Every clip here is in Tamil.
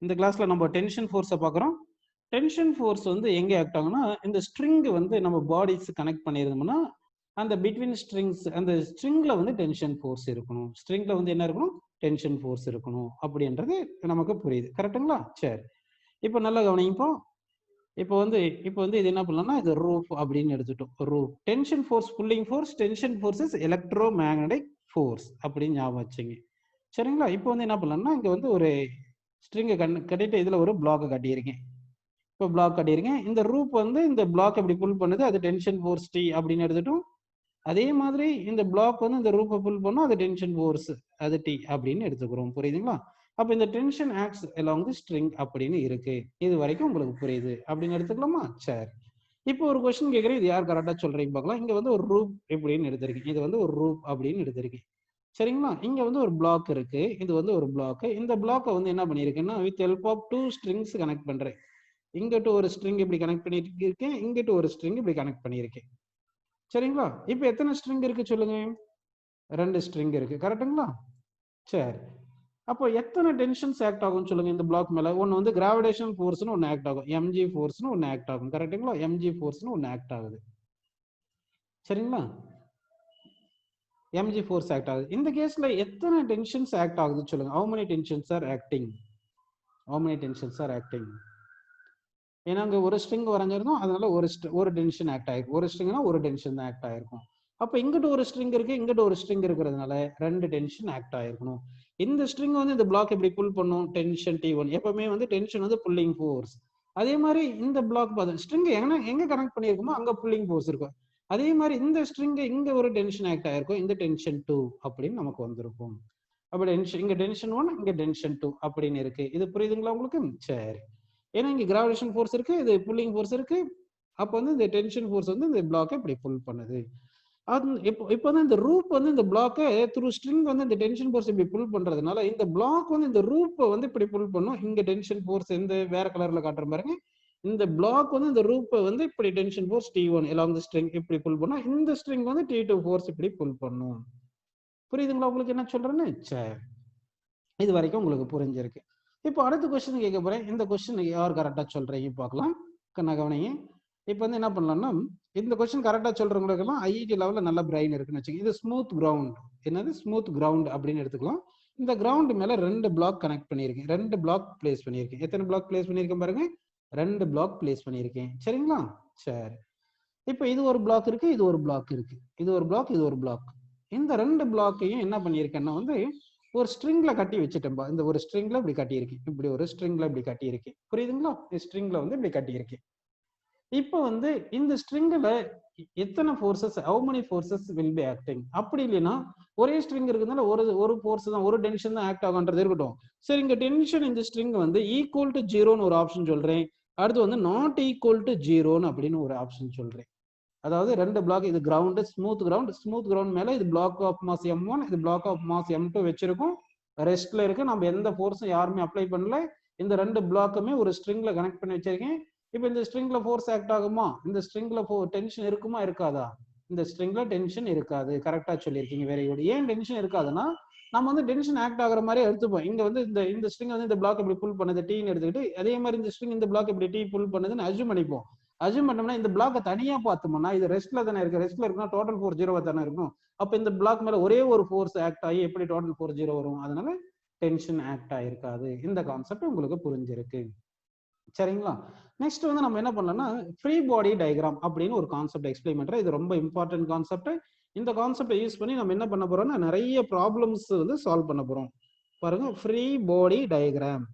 இந்த கிளாஸ்ல நம்ம டென்ஷன் ஃபோர்ஸை பார்க்குறோம். டென்ஷன் ஃபோர்ஸ் வந்து எங்கே ஆக்ட் ஆகும்னா, இந்த ஸ்ட்ரிங் வந்து நம்ம பாடிஸ் கனெக்ட் பண்ணியிருந்தோம்னா அந்த பிட்வீன் ஸ்ட்ரிங்ஸ் அந்த ஸ்ட்ரிங்ல வந்து டென்ஷன் ஃபோர்ஸ் இருக்கணும். ஸ்ட்ரிங்ல வந்து என்ன இருக்கணும்? டென்ஷன் ஃபோர்ஸ் இருக்கணும் அப்படின்றது நமக்கு புரியுது. கரெக்ட்டுங்களா? சரி. இப்போ நல்லா கவனிப்போ. இப்போ வந்து இது என்ன பண்ணலாம்னா இது ரூஃப் அப்படின்னு எடுத்துட்டோம். Roof tension force pulling force tension forces electromagnetic force அப்படின்னு ஞாபகம் வச்சுங்க. சரிங்களா? இப்போ வந்து என்ன பண்ணலாம்னா இங்க வந்து ஒரு ஸ்ட்ரிங்கை கட்டிட்டு இதுல ஒரு பிளாக் கட்டியிருக்கேன். இப்போ பிளாக் கட்டியிருக்கேன். இந்த ரூப் வந்து இந்த பிளாக் எப்படி புல் பண்ணுது அது டென்ஷன் ஃபோர்ஸ் டி அப்படின்னு எடுத்துட்டோம். அதே மாதிரி இந்த பிளாக் வந்து இந்த ரூப்பை புல் பண்ணும் அது டென்ஷன் ஃபோர்ஸ் அது டி அப்படின்னு எடுத்துக்கிறோம். புரியுதுங்களா? அப்ப இந்த tension acts along the string அப்படின்னு இருக்கு. இது வரைக்கும் உங்களுக்கு புரியுது அப்படின்னு எடுத்துக்கலாமா? சரி. இப்போ ஒரு கொஸ்டின் கேட்குறேன். இது யார் கரெக்டா சொல்றீங்க பார்க்கலாம். இங்க வந்து ஒரு ரூப் இப்படின்னு எடுத்திருக்கேன். இது வந்து ஒரு ரூப் அப்படின்னு எடுத்திருக்கேன். சரிங்களா? இங்க வந்து ஒரு பிளாக் இருக்கு. இது வந்து ஒரு பிளாக். இந்த பிளாக்கை வந்து என்ன பண்ணியிருக்கேன்னா with help of 2 strings connect பண்றேன். இங்கிட்டு ஒரு ஸ்ட்ரிங் இப்படி கனெக்ட் பண்ணிட்டு இருக்கேன். இங்கிட்டு ஒரு ஸ்ட்ரிங் இப்படி கனெக்ட் பண்ணியிருக்கேன். சரிங்களா? இப்போ எத்தனை ஸ்ட்ரிங் இருக்கு சொல்லுங்க? 2 ஸ்ட்ரிங் இருக்கு. கரெக்ட்டுங்களா? சரி. அப்போ எத்தனை டென்ஷன்ஸ் ஆக்ட் ஆகும் சொல்லுங்க இந்த பிளாக் மேல? ஒன்னு வந்து கிராவிடேஷனல் ஃபோர்ஸ்னு ஒன்னு ஆக்ட் ஆகும். mg ஃபோர்ஸ்னு ஒன்னு ஆக்ட் ஆகும். கரெக்ட்டுங்களா? mg ஃபோர்ஸ்னு ஒன்னு ஆக்ட் ஆகுது. சரிங்களா? mg ஃபோர்ஸ் ஆக்ட் ஆகுது. இந்த கேஸ்ல எத்தனை டென்ஷன்ஸ் ஆக்ட் ஆகுது சொல்லுங்க? how many tensions are acting? how many tensions are acting? ஏன்னா அங்க ஒரு ஸ்ட்ரிங் வரைஞ்சிருந்தோம். அதனால ஒரு டென்ஷன் ஆக்ட் ஆயிருக்கும். ஒரு ஸ்ட்ரிங்னா ஒரு டென்ஷன் தான் ஆக்ட் ஆயிருக்கும். அப்ப இங்கிட்டு ஒரு ஸ்ட்ரிங் இருக்கு, இங்கிட்டு ஒரு ஸ்ட்ரிங் இருக்கிறதுனால 2 டென்ஷன் ஆக்ட் ஆயிருக்கணும். இந்த ஸ்ட்ரிங் வந்து இந்த பிளாக் எப்படி புல் பண்ணும்? Tension T1. எப்பவுமே வந்து டென்ஷன் வந்து புல்லிங் ஃபோர்ஸ். அதே மாதிரி இந்த பிளாக் ஸ்ட்ரிங் எங்க கனெக்ட் பண்ணியிருக்குமோ அங்க புல்லிங் ஃபோர்ஸ் இருக்கும். அதே மாதிரி இந்த ஸ்ட்ரிங் இங்க ஒரு டென்ஷன் ஆக்ட் ஆயிருக்கும். இந்த டென்ஷன் 2 அப்படின்னு நமக்கு வந்திருக்கும். அப்ப இங்க டென்ஷன் 1 இங்க டென்ஷன் 2 அப்படின்னு இருக்கு. இது புரியுதுங்களா உங்களுக்கு? சரி. ஏன்னா இங்க கிராவிடேஷன் ஃபோர்ஸ் இருக்கு, இது புல்லிங் ஃபோர்ஸ் இருக்கு. அப்ப வந்து இந்த டென்ஷன் ஃபோர்ஸ் வந்து இந்த பிளாக்கை இப்படி புல் பண்ணுது. அது இப்போ வந்து இந்த ரூப் வந்து இந்த பிளாக்கை த்ரூ ஸ்ட்ரிங் வந்து இந்த டென்ஷன் ஃபோர்ஸ் இப்படி புல் பண்றதுனால இந்த பிளாக் வந்து இந்த ரூப்பை வந்து இப்படி புல் பண்ணும். இங்க டென்ஷன் ஃபோர்ஸ் எந்த வேற கலர்ல காட்டுற பாருங்க. இந்த பிளாக் வந்து இந்த ரூப்பை வந்து இப்படி tension force T1 along the string இப்படி புல் பண்ணும். இந்த ஸ்ட்ரிங் வந்து T2 ஃபோர்ஸ் இப்படி புல் பண்ணும். புரியுதுங்களா உங்களுக்கு என்ன சொல்றேன்னு? சரி. இது வரைக்கும் உங்களுக்கு புரிஞ்சிருக்கு. இப்போ அடுத்த கொஸ்டின் கேட்க போறேன். இந்த கொஸ்டின் யார் கரெக்டா சொல்றீங்க பார்க்கலாம். கவனிங்க. இப்போ வந்து என்ன பண்ணலாம்னா இந்த கொஸ்டின் கரெக்டா சொல்றவங்களுக்கெல்லாம் ஐஐடி லெவல்ல நல்ல பிரெயின் இருக்குன்னு வச்சுக்கோங்க. இது ஸ்மூத் கிரவுண்ட். என்னது? ஸ்மூத் கிரவுண்ட் அப்படின்னு எடுத்துக்கலாம். இந்த கிரவுண்ட் மேல 2 பிளாக் கனெக்ட் பண்ணியிருக்கேன். 2 பிளாக் பிளேஸ் பண்ணியிருக்கேன். எத்தனை பிளாக் பிளேஸ் பண்ணியிருக்கேன் பாருங்க? 2 பிளாக் பிளேஸ் பண்ணியிருக்கேன். சரிங்களா? சரி. இப்போ இது ஒரு பிளாக் இருக்கு, இது ஒரு பிளாக் இருக்கு. இது ஒரு பிளாக், இது ஒரு பிளாக். இந்த 2 பிளாக்கையும் என்ன பண்ணியிருக்கேன்னா வந்து ஒரு ஸ்ட்ரிங்ல கட்டி வச்சுட்டேன்பா. இந்த ஒரு ஸ்ட்ரிங்ல இப்படி கட்டியிருக்கேன். இப்படி ஒரு ஸ்ட்ரிங்ல இப்படி கட்டியிருக்கேன். புரியுதுங்களா? ஸ்ட்ரிங்ல வந்து இப்படி கட்டியிருக்கேன். இப்போ வந்து இந்த ஸ்ட்ரிங்ல எத்தனை forces how many forces will be acting? அப்படி இல்லைன்னா ஒரே ஸ்ட்ரிங் இருக்கிறதுனால ஒரு ஃபோர்ஸ் தான் ஒரு டென்ஷன் தான் ஆக்ட் ஆகுன்றது இருக்கட்டும். சரி, இங்க டென்ஷன் இந்த ஸ்ட்ரிங் வந்து ஈக்குவல் டு 0ன்னு ஒரு ஆப்ஷன் சொல்றேன். அடுத்து வந்து நாட் ஈக்குவல் டு 0ன்னு அப்படின்னு ஒரு ஆப்ஷன் சொல்றேன். அதாவது 2 பிளாக், இது கிரவுண்ட், ஸ்மூத் கிரவுண்ட் மேல இது பிளாக் ஆஃப் மாஸ் M1, இது பிளாக் ஆஃப் மாஸ் M2 வச்சிருக்கும். ரெஸ்ட்ல இருக்கு. நம்ம எந்த ஃபோர்ஸும் யாருமே அப்ளை பண்ணல. இந்த 2 பிளாக்குமே ஒரு ஸ்ட்ரிங்ல கனெக்ட் பண்ணி வச்சிருக்கேன். இப்போ இந்த ஸ்ட்ரிங்ல ஃபோர்ஸ் ஆக்ட் ஆகுமா? இந்த ஸ்ட்ரிங்ல டென்ஷன் இருக்குமா இருக்காதா? இந்த ஸ்ட்ரிங்ல டென்ஷன் இருக்காது. கரெக்டா சொல்லியிருக்கீங்க. Very good. ஏன் டென்ஷன் இருக்காதுன்னா நம்ம வந்து டென்ஷன் ஆக்ட் ஆகுற மாதிரி எடுத்துப்போம். இங்க வந்து இந்த ஸ்ட்ரிங் வந்து இந்த பிளாக் இப்படி புல் பண்ணுது டீன்னு எடுத்துக்கிட்டு, அதே மாதிரி இந்த ஸ்ட்ரிங் இந்த பிளாக் இப்படி டீ புல் பண்ணுதுன்னு அஜூம் பண்ணிப்போம். அஜூம் பண்ணோம்னா இந்த பிளாக்கை தனியா பார்த்தோம்னா இது ரெஸ்ட்ல தானே இருக்கு. ரெஸ்ட்ல இருக்குன்னா டோட்டல் ஃபோர்ஸ் 0 தானே இருக்கும். அப்ப இந்த பிளாக் மேல ஒரே ஒரு ஃபோர்ஸ் ஆக்ட் ஆகி எப்படி டோட்டல் ஃபோர்ஸ் 0 வரும்? அதனால டென்ஷன் ஆக்ட் ஆயிருக்காது. இந்த கான்செப்ட் உங்களுக்கு புரிஞ்சிருக்கு. சரிங்களா? நெக்ஸ்ட் வந்து நம்ம என்ன பண்ணலாம்னா ஃப்ரீ பாடி டயக்ராம் அப்படின்னு ஒரு கான்செப்ட் எக்ஸ்பிளைன் பண்றேன். இது ரொம்ப இம்பார்ட்டன்ட் கான்செப்ட். இந்த கான்செப்டை யூஸ் பண்ணி நம்ம என்ன பண்ண போறோம்னா நிறைய ப்ராப்ளம்ஸ் வந்து சால்வ் பண்ண போறோம். பாருங்க, free body diagram.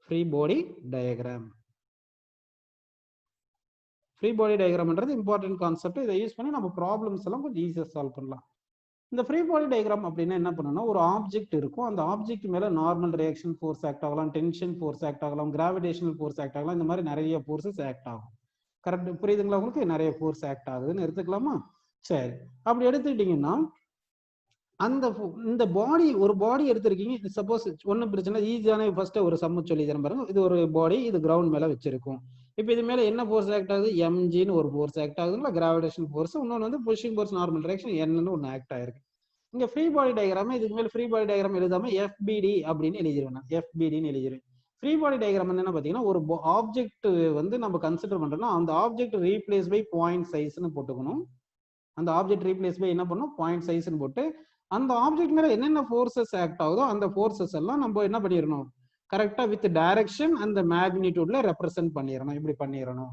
Free body diagram. Free body டயக்ராம்ன்றது இம்பார்ட்டன்ட் கான்செப்ட். இதை யூஸ் பண்ணி நம்ம ப்ராப்ளம்ஸ் எல்லாம் கொஞ்சம் ஈஸியாக சால்வ் பண்ணலாம். இந்த ஃப்ரீ பாடி டயக்ராம் அப்படின்னா என்ன பண்ணணும்னா ஒரு ஆப்ஜெக்ட் இருக்கும். அந்த ஆப்ஜெக்ட் மேல நார்மல் ரியாக்ஷன் ஃபோர்ஸ் ஆக்ட் ஆகலாம், டென்ஷன் ஃபோர்ஸ் ஆக்ட் ஆகலாம், கிராவிடேஷனல் ஃபோர்ஸ் ஆக்ட் ஆகலாம். இந்த மாதிரி நிறைய ஃபோர்ஸஸ் ஆக்ட் ஆகும். கரெக்ட்? புரியுதுங்களா உங்களுக்கு? நிறைய ஃபோர்ஸ் ஆக்ட் ஆகுதுன்னு எடுத்துக்கலாமா? சரி. அப்படி எடுத்துக்கிட்டீங்கன்னா இந்த பாடி, ஒரு பாடி எடுத்திருக்கீங்க. சப்போஸ் ஒன்னும் பிரச்சனை, ஈஸியான ஃபர்ஸ்ட் ஒரு சம்மு சொல்லி தரேன் பாருங்க. இது ஒரு பாடி, இது கிரவுண்ட் மேல வச்சிருக்கும். இப்போ இது மேல என்ன ஃபோர்ஸ் ஆக்ட் ஆகுது? mgன்னு ஒரு ஃபோர்ஸ் ஆக்ட் ஆகுதுங்களா, கிராவிடேஷன் ஃபோர்ஸ். இன்னொன்று வந்து புஷிங் ஃபோர்ஸ் நார்மல் டைரக்ஷன் என்னன்னு ஒன்று ஆக்ட் ஆயிருக்கு. இங்க ஃப்ரீ பாடி டயக்ராம், இதுக்கு மேல ஃப்ரீ பாடி டயக்ராம் எழுதாம FBD அப்படின்னு எழுதிடுவேன். FBDன்னு எழுதிடுவேன். ஃப்ரீ பாடி டயக்ராம் வந்து என்ன பார்த்தீங்கன்னா ஒரு ஆப்ஜெக்ட் வந்து நம்ம கன்சிடர் பண்றோம்னா அந்த ஆப்ஜெக்ட் ரீப்ளேஸ் பை பாயிண்ட் சைஸ்னு போட்டுக்கணும். அந்த ஆப்ஜெக்ட் ரீப்ளேஸ் பை என்ன பண்ணும் பாயிண்ட் சைஸ்னு போட்டு அந்த ஆப்ஜெக்ட் மேல என்னென்ன ஃபோர்ஸஸ் ஆக்ட் ஆகுதோ அந்த ஃபோர்ஸஸ் எல்லாம் நம்ம என்ன பண்ணிடணும் கரெக்டா வித் டைரக்ஷன் அந்த மேக்னிடியூட்ல ரெப்ரசென்ட் பண்ணிடணும். இப்படி பண்ணிடணும்.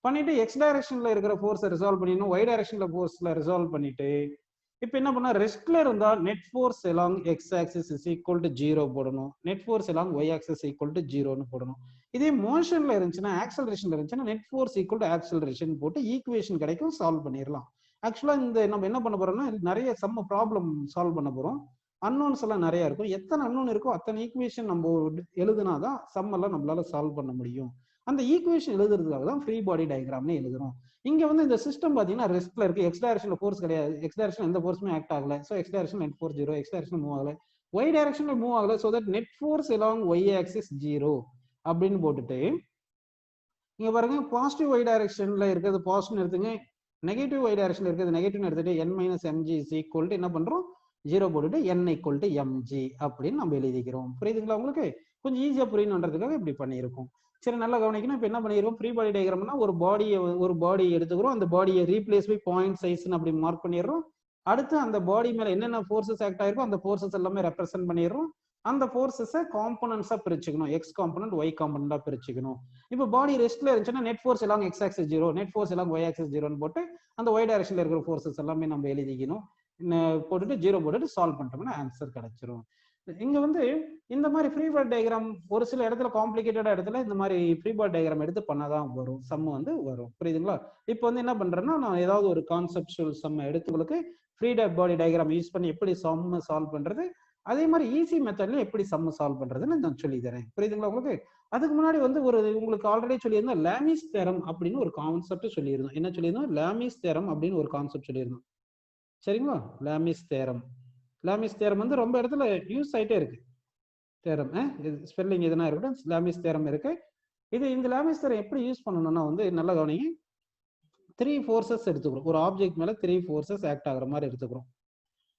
பண்ணிட்டு எக்ஸ் டைரக்ஷன்ல இருக்கிற ஃபோர்ஸை ரிசால்வ் பண்ணிடணும். ஒய் டைரக்ஷன்ல ஃபோர்ஸ்ல ரிசால்வ் பண்ணிட்டு இப்போ என்ன பண்ணா ரெஸ்ட்ல இருந்தா net force along x axis is equal to 0 போடணும். Net force along Y axis equal to 0ன்னு போடணும். இதே மோஷன்ல இருந்துச்சுன்னா ஆக்சலரேஷன்ல இருந்துச்சுன்னா net force equal to acceleration போட்டு ஈக்குவேஷன் கிடைக்கும், சால்வ் பண்ணிடலாம். ஆக்சுவலா இந்த நம்ம என்ன பண்ண போறோம்னா நிறைய சம்ம ப்ராப்ளம் சால்வ் பண்ண போறோம். அன்னோன்ஸ் எல்லாம் நிறைய இருக்கும். எத்தனை அன்னோன் இருக்கோ அத்தனை ஈக்குவேஷன் நம்ம எழுதுனாதான் சம் எல்லாம் நம்மளால சால்வ் பண்ண முடியும். அந்த ஈக்குவேஷன் எழுதுறதுக்காக தான் ஃப்ரீ பாடி டயக்ராம்னு எழுதுறோம். இங்க வந்து இந்த சிஸ்டம் பாத்தீங்கன்னா ரெஸ்ட்ல இருக்கு. எக்ஸ் டைரக்ஷன்ல ஃபோர்ஸ் கிடையாது. எக்ஸ் டைரக்ஷன் எந்த ஃபோர்ஸுமே ஆக்ட் ஆகல. So X direction net force 0, X direction move ஆகல, ஒய் டைரக்ஷன்ல மூவ் ஆகல. So that net force along Y axis 0 அப்படின்னு போட்டுட்டு இங்க பாருங்க பாசிட்டிவ் ஒய் டைரக்ஷன்ல இருக்கிறது பாசிட்டிவ் எடுத்துங்க, நெகட்டிவ் ஒய் டைரக்ஷன்ல இருக்கிறது நெகட்டிவ் எடுத்துட்டு n minus mg is equal to என்ன பண்றோம் 0 போட்டுட்டு n ஈக்குவல் டு mg அப்படின்னு நம்ம எழுதிக்கிறோம். புரியுதுங்களா உங்களுக்கு? கொஞ்சம் ஈஸியா புரியணுன்றதுக்காக இப்படி பண்ணியிருக்கோம். சரி, நல்லா கவனிக்கணும். இப்போ என்ன பண்ணிருக்கோம் ஃப்ரீ பாடி டயக்ராம்னா ஒரு பாடி எடுத்துக்கிறோம். அந்த பாடியை ரீப்ளேஸ் பை பாயிண்ட் சைஸ்னு அப்படி மார்க் பண்ணிடுறோம். அடுத்து அந்த பாடி மேல என்னென்ன ஃபோர்ஸஸ் ஆக்ட் ஆயிருக்கோ அந்த ஃபோர்ஸஸ் எல்லாமே ரெப்ரசென்ட் பண்ணிடுறோம். அந்த ஃபோர்ஸஸை காம்பனன்ட்ஸா பிரிச்சுக்கணும். எக்ஸ் காம்பனன்ட் ஒய் காம்பனண்டா பிரிச்சுக்கணும். இப்போ பாடி ரெஸ்ட்ல இருந்துச்சுன்னா நெட் ஃபோர்ஸ் எல்லாம் எக்ஸ் ஆக்சிஸ் 0, நெட் ஃபோர்ஸ் எல்லாம் ஒய் ஆக்சிஸ் 0ன்னு போட்டு அந்த ஒய் டைரக்ஷன்ல இருக்கிற ஃபோர்ஸஸ் எல்லாமே நம்ம எழுதிக்கணும். போட்டுட்டு 0 போட்டுட்டு சால்வ் பண்ணிட்டோம்னா ஆன்சர் கிடைச்சிரும். இங்க வந்து இந்த மாதிரி ஃப்ரீ பாடி டயக்ராம் ஒரு சில இடத்துல காம்ப்ளிகேட்டடா இடத்துல இந்த மாதிரி ஃப்ரீ பாடி டயக்ராம் எடுத்து பண்ணாதான் வரும், சம் வந்து வரும். புரியுதுங்களா? இப்போ வந்து என்ன பண்றேன்னா நான் ஏதாவது ஒரு கான்செப்சுவல் சம் எடுத்து உங்களுக்கு ஃப்ரீ பாடி டயக்ராம் யூஸ் பண்ணி எப்படி சம் சால்வ் பண்றது, அதே மாதிரி ஈஸி மெத்தட்ல எப்படி சம் சால்வ் பண்றதுன்னு நான் சொல்லி தரேன். புரியுதுங்களா உங்களுக்கு? அதுக்கு முன்னாடி வந்து ஒரு உங்களுக்கு ஆல்ரெடி சொல்லியிருந்தோம் லாமிஸ் தேரம் அப்படின்னு ஒரு கான்செப்ட் சொல்லியிருந்தோம். என்ன சொல்லியிருந்தோம்? லாமிஸ் தேரம் அப்படின்னு ஒரு கான்செப்ட் சொல்லியிருந்தோம். சரிங்களா? Lami's theorem. லாமிஸ் தேரம் வந்து ரொம்ப இடத்துல யூஸ் ஆயிட்டே இருக்கு. தேரம் ஸ்பெல்லிங் எதுனா இருக்கட்டும், லாமிஸ் தேரம் இருக்கு. இந்த லாமிஸ் தேரம் எப்படி யூஸ் பண்ணணும்னா வந்து நல்லா கவனிங்க. 3 ஃபோர்ஸஸ் எடுத்துக்கிறோம். ஒரு ஆப்ஜெக்ட் மேல 3 ஃபோர்ஸஸ் ஆக்ட் ஆகுற மாதிரி எடுத்துக்கிறோம்.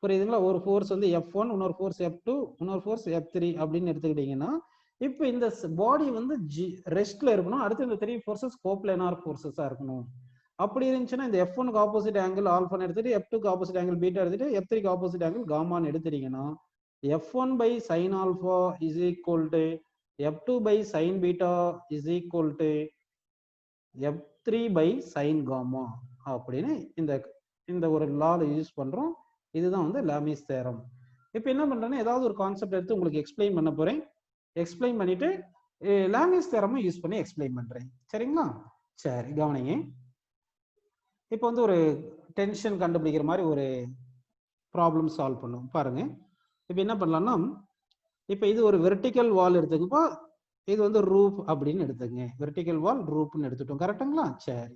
புரியுதுங்களா? ஒரு ஃபோர்ஸ் வந்து F1, இன்னொரு ஃபோர்ஸ் F2, இன்னொரு ஃபோர்ஸ் F3 அப்படின்னு எடுத்துக்கிட்டீங்கன்னா இப்போ இந்த பாடி வந்து ரெஸ்ட்ல இருக்கணும். அடுத்து இந்த 3 ஃபோர்ஸஸ் கோப்ளனார் ஃபோர்ஸஸா இருக்கணும். அப்படி இருந்துச்சுன்னா இந்த F1க்கு ஆப்போசிட் ஆங்கிள் ஆல்ஃபான்னு எடுத்துட்டு F2க்கு ஆப்போசிட் ஆங்கிள் பீட்டா எடுத்துட்டு F3க்கு ஆப்போசிட் ஆங்கிள் காமான்னு எடுத்துட்டீங்கன்னா F1 by sin alpha is equal to F2 by sin beta is equal to F3 by sin gamma அப்படின்னு இந்த ஒரு லால யூஸ் பண்றோம். இதுதான் வந்து லாமிஸ் தேரம். இப்போ என்ன பண்றேன்னா ஏதாவது ஒரு கான்செப்ட் எடுத்து உங்களுக்கு எக்ஸ்பிளைன் பண்ண போறேன். எக்ஸ்பிளைன் பண்ணிட்டு லாமிஸ் தேரமும் யூஸ் பண்ணி எக்ஸ்பிளைன் பண்றேன். சரிங்களா? சரி, கவனிங்க. இப்போ வந்து ஒரு டென்ஷன் கண்டுபிடிக்கிற மாதிரி ஒரு ப்ராப்ளம் சால்வ் பண்ணும். பாருங்க, இப்போ என்ன பண்ணலாம்னா இப்போ இது ஒரு வெர்டிக்கல் வால் எடுத்துக்கப்போ இது வந்து ரூப் அப்படின்னு எடுத்துங்க. வெர்டிக்கல் வால் ரூப்னு எடுத்துட்டோம். கரெக்டுங்களா? சரி,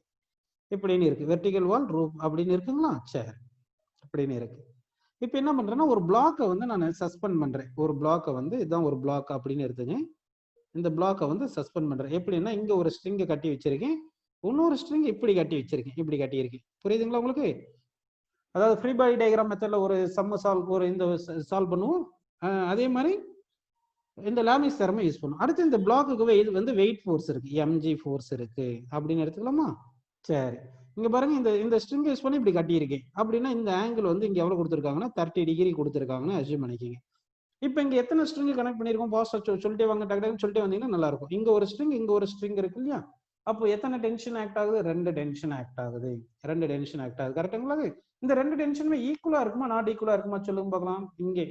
இப்படின்னு இருக்கு. வெர்டிக்கல் வால் ரூப் அப்படின்னு இருக்குங்களா? சரி, இப்படின்னு இருக்கு. இப்போ என்ன பண்றேன்னா ஒரு பிளாக்கை வந்து நான் சஸ்பெண்ட் பண்றேன். ஒரு பிளாக்கை வந்து இதுதான் ஒரு பிளாக் அப்படின்னு எடுத்துங்க. இந்த பிளாக்கை வந்து சஸ்பெண்ட் பண்றேன். எப்படின்னா இங்க ஒரு ஸ்ட்ரிங்கை கட்டி வச்சிருக்கேன், இன்னொரு ஸ்ட்ரிங் இப்படி கட்டி வச்சிருக்கேன், இப்படி கட்டியிருக்கேன். புரியுதுங்களா உங்களுக்கு? அதாவது ஃப்ரீ பாடி டயக்ராம் மெத்தட்ல ஒரு சம் சால்வ் இந்த சால்வ் பண்ணுவோம். அதே மாதிரி இந்த லாமிஸ் தேரமை யூஸ் பண்ணும். அடுத்து இந்த பிளாக்குக்கு இது வந்து வெயிட் ஃபோர்ஸ் இருக்கு, mg ஃபோர்ஸ் இருக்கு அப்படின்னு எடுத்துக்கலாமா? சரி, இங்க பாருங்க இந்த ஸ்ட்ரிங் யூஸ் பண்ணி இப்படி கட்டியிருக்கேன். அப்படின்னா இந்த ஆங்கிள் வந்து இங்க எவ்வளவு கொடுத்துருக்காங்கன்னா 30 டிகிரி கொடுத்துருக்காங்கன்னு அஸ்யூம் பண்ணிக்கிங்க. இப்போ இங்க எத்தனை ஸ்ட்ரிங் கனெக்ட் பண்ணிருக்கோம்? பாஸ்ட் சொல்லிட்டே வாங்க, டக்கு சொல்லிட்டே வந்தீங்கன்னா நல்லா இருக்கும். இங்க ஒரு ஸ்ட்ரிங், இங்க ஒரு ஸ்ட்ரிங் இருக்கு இல்லையா? அப்போ எத்தனை டென்ஷன் ஆக்ட் ஆகுது? 2 டென்ஷன் ஆக்ட் ஆகுது. 2 டென்ஷன் ஆக்ட் ஆகுது. கரெக்டுங்களா? இந்த 2 டென்ஷனுமே ஈக்குவலா இருக்குமா நாட் ஈக்குவலா இருக்குமா சொல்லுங்க பார்க்கலாம்.